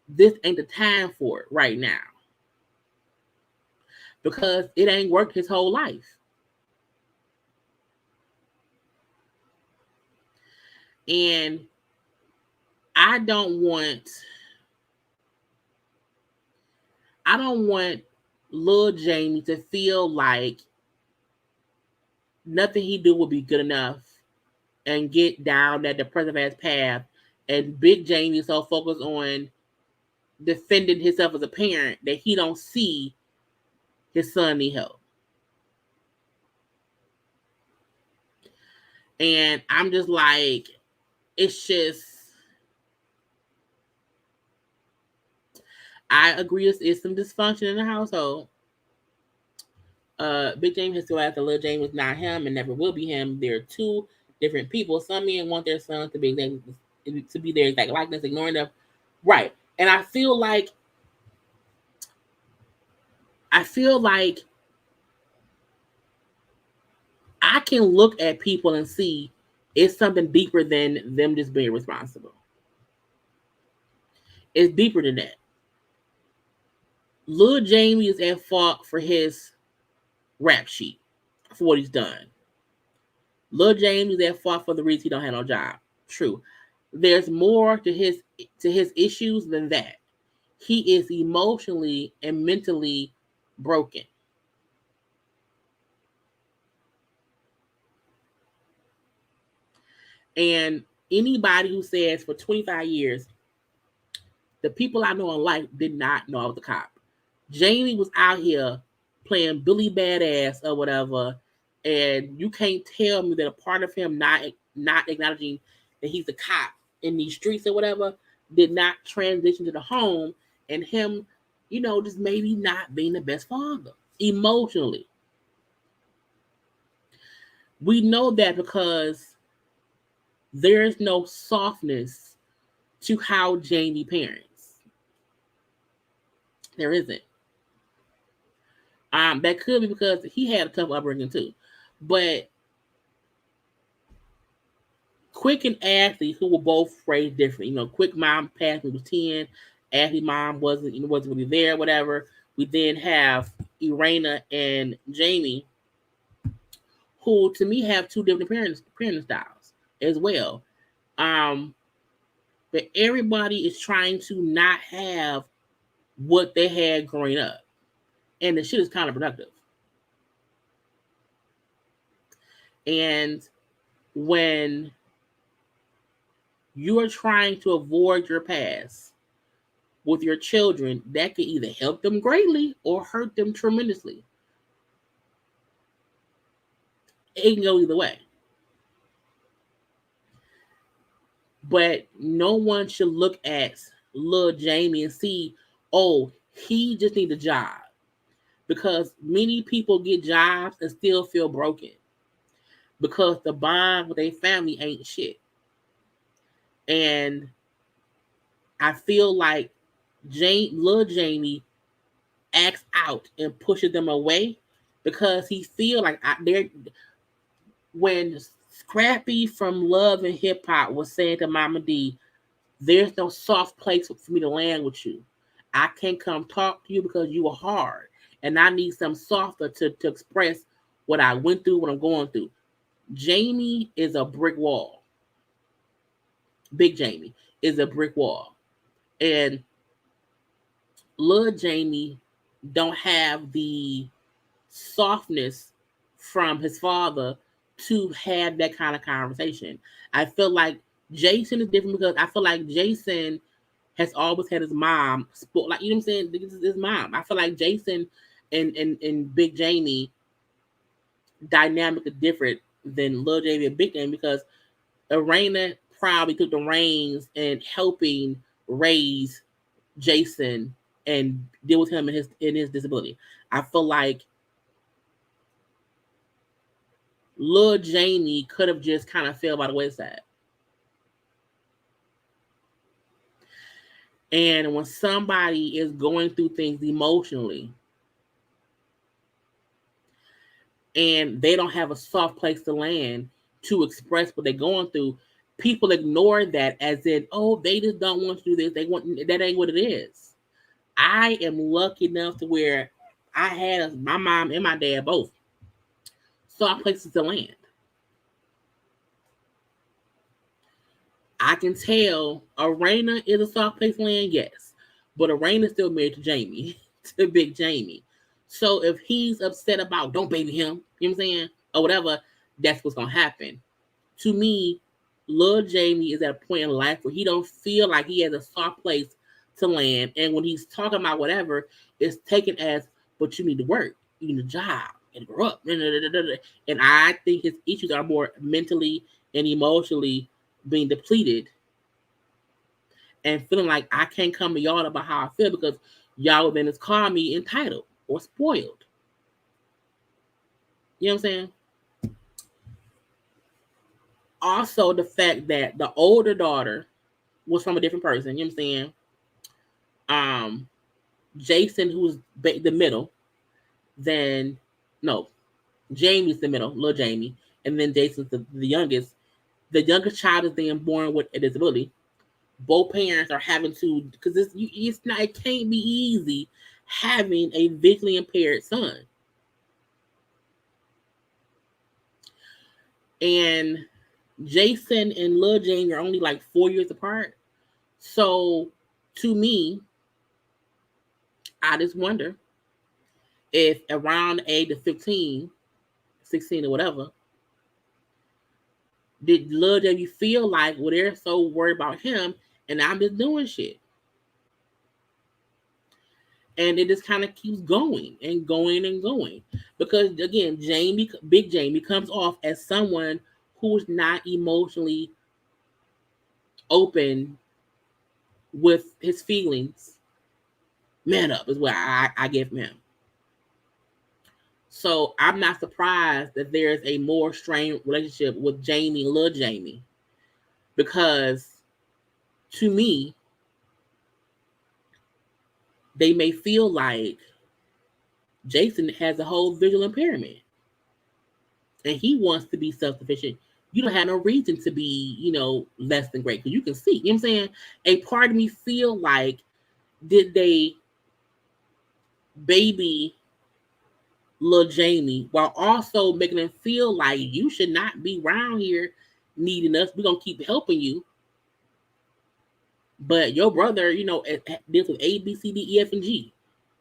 This ain't the time for it right now. Because it ain't worked his whole life. And I don't want Lil Jamie to feel like nothing he do will be good enough and get down that depressive ass path. And Big Jamie is so focused on defending himself as a parent that he don't see his son need help. And I'm just like, it's just, I agree it's some dysfunction in the household. Big James has to ask that Lil James was not him and never will be him. They're two different people. Some men want their sons to be their exact likeness, ignoring them. Right. And I feel like I can look at people and see it's something deeper than them just being responsible. It's deeper than that. Lil Jamie is at fault for his rap sheet, for what he's done. Lil Jamie is at fault for the reason he don't have no job. True. There's more to his issues than that. He is emotionally and mentally broken. And anybody who says for 25 years, the people I know in life did not know I was a cop. Jamie was out here playing Billy Badass or whatever, and you can't tell me that a part of him not acknowledging that he's a cop in these streets or whatever did not transition to the home, and him, just maybe not being the best father emotionally. We know that because there's no softness to how Jamie parents. There isn't. That could be because he had a tough upbringing too. But Quick and Ashley, who were both raised different. Quick mom passed when he was 10. Ashley mom wasn't really there, whatever. We then have Erana and Jamie, who to me have two different parenting styles as well. But everybody is trying to not have what they had growing up. And the shit is counterproductive. And when you are trying to avoid your past with your children, that can either help them greatly or hurt them tremendously. It can go either way. But no one should look at Lil Jamie and see, oh, he just needs a job. Because many people get jobs and still feel broken. Because the bond with their family ain't shit. And I feel like Lil Jamie acts out and pushes them away because he feel like they're when Scrappy from Love and Hip Hop was saying to Mama D, there's no soft place for me to land with you. I can't come talk to you because you are hard. And I need some softer to express what I went through, what I'm going through. Jamie is a brick wall. Big Jamie is a brick wall. And Lil Jamie don't have the softness from his father to have that kind of conversation. I feel like Jason is different because I feel like Jason has always had his mom like, you know what I'm saying? This is his mom. I feel like Jason and Big Jamie dynamic is different than Lil Jamie and Big Jamie because Erana probably took the reins in helping raise Jason and deal with him in his disability. I feel like Lil Jamie could have just kind of fell by the wayside. And when somebody is going through things emotionally and they don't have a soft place to land to express what they're going through, people ignore that as in, oh, they just don't want to do this. They want that ain't what it is. I am lucky enough to where I had my mom and my dad both soft places to land. I can tell Erana is a soft place to land, yes. But Erana is still married to Jamie, to Big Jamie. So if he's upset about don't baby him, you know what I'm saying? Or whatever, that's what's gonna happen. To me, Lil Jamie is at a point in life where he don't feel like he has a soft place to land. And when he's talking about whatever, it's taken as, but you need to work, you need a job, and grow up. And I think his issues are more mentally and emotionally being depleted and feeling like I can't come to y'all about how I feel because y'all would then just call me entitled or spoiled. You know what I'm saying? Also, the fact that the older daughter was from a different person. You know what I'm saying? Jason, who's the middle, then no, Jamie's the middle, little Jamie, and then Jason's the youngest. The youngest child is then born with a disability. Both parents are having to because it's not it can't be easy having a visually impaired son. And Jason and Lil Jamie are only like 4 years apart. So to me, I just wonder if around the age of 15, 16 or whatever, did Lil Jamie feel like, well, they're so worried about him and I'm just doing shit. And it just kind of keeps going and going and going. Because again, Big Jamie comes off as someone who's not emotionally open with his feelings. Man up is what I give him. So I'm not surprised that there's a more strained relationship with Jamie and Lil Jamie. Because to me, they may feel like Jason has a whole visual impairment and he wants to be self-sufficient. You don't have no reason to be, less than great because you can see. You know what I'm saying? A part of me feel like, did they baby Lil Jamie while also making them feel like you should not be around here needing us. We're gonna keep helping you. But your brother, deals with A, B, C, D, E, F, and G.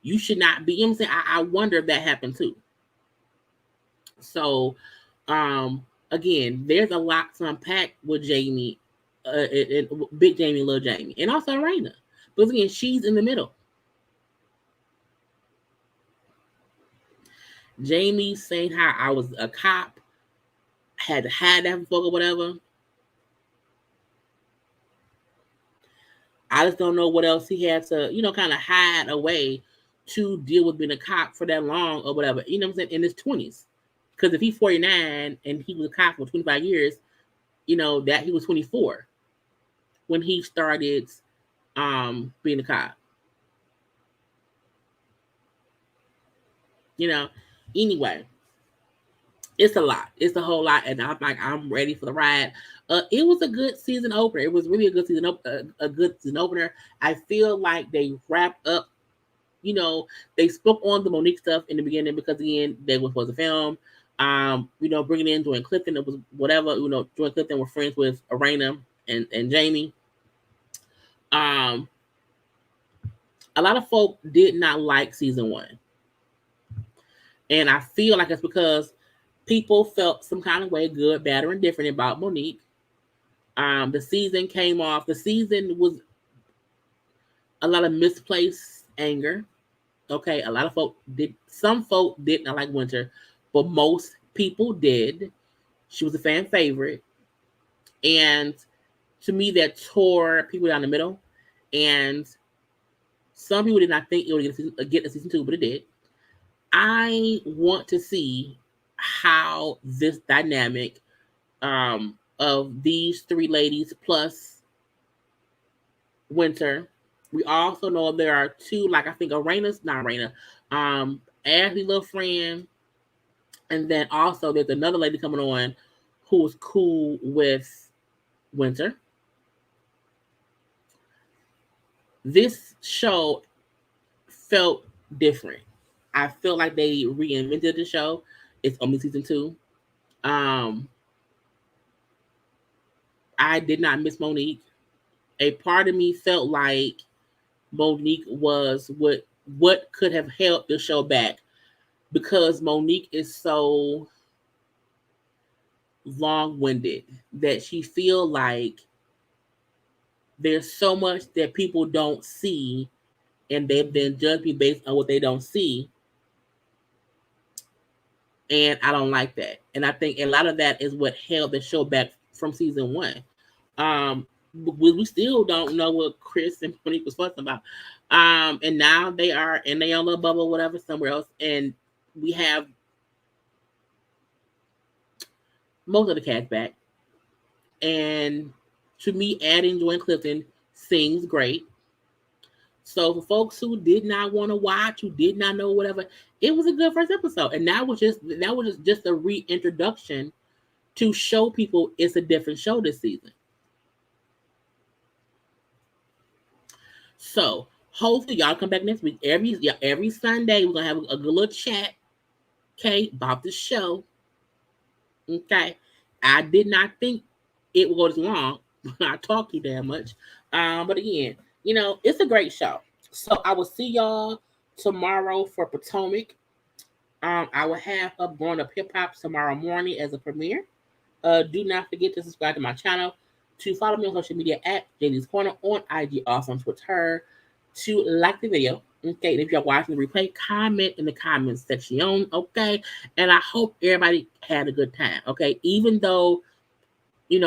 You should not be. You know what I'm saying? I wonder if that happened too. So, again, there's a lot to unpack with Jamie, and Big Jamie, Lil Jamie, and also Erana. But again, she's in the middle. Jamie saying how I was a cop, had to hide that fuck or whatever. I just don't know what else he had to, kind of hide away to deal with being a cop for that long or whatever. You know what I'm saying? In his 20s. Because if he's 49 and he was a cop for 25 years, that he was 24 when he started being a cop. Anyway, it's a lot. It's a whole lot, and I'm ready for the ride. It was a good season opener. It was really a good season opener. I feel like they wrapped up. They spoke on the Monique stuff in the beginning because again, they was supposed to film. Bringing in Joy Clifton, it was whatever. Joy Clifton were friends with Erana and Jamie. A lot of folk did not like season 1, and I feel like it's because people felt some kind of way, good, bad, or indifferent about Monique. The season came off. The season was a lot of misplaced anger. Okay, a lot of folk did. Some folk did not like Winter, but most people did. She was a fan favorite, and to me, that tore people down the middle. And some people did not think it would get a season 2, but it did. I want to see how this dynamic of these 3 ladies plus Winter We also know there are two, like I think Erana's not Erana, Ashley's little friend, and then also there's another lady coming on who's cool with Winter. This show felt different. I feel like they reinvented the show. It's only season 2. Um, I did not miss Monique. A part of me felt like Monique was what could have held the show back, because Monique is so long-winded that she feel like there's so much that people don't see, and they've been judged me based on what they don't see. And I don't like that. And I think a lot of that is what held the show back from season 1. We still don't know what Chris and Monique was fussing about. And now they are in their own little bubble, whatever, somewhere else. And we have most of the cast back. And to me, adding Joanne Clifton sings great. So for folks who did not want to watch, who did not know whatever, it was a good first episode. And that was just a reintroduction to show people it's a different show this season. So hopefully y'all come back next week. Every Sunday we're gonna have a good little chat, okay, about the show. Okay. I did not think it would go this long. I talk too damn much. But again, it's a great show. So I will see y'all tomorrow for Potomac. I will have up Growing Up Hip Hop tomorrow morning as a premiere. Do not forget to subscribe to my channel, to follow me on social media at JayLeesCorner on IG, also on Twitter, to like the video. Okay, and if you're watching the replay, comment in the comments section. Okay, and I hope everybody had a good time. Okay, even though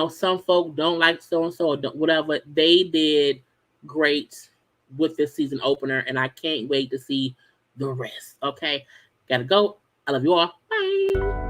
some folk don't like so and so or whatever, they did great with this season opener, and I can't wait to see the rest. Okay, gotta go. I love you all. Bye.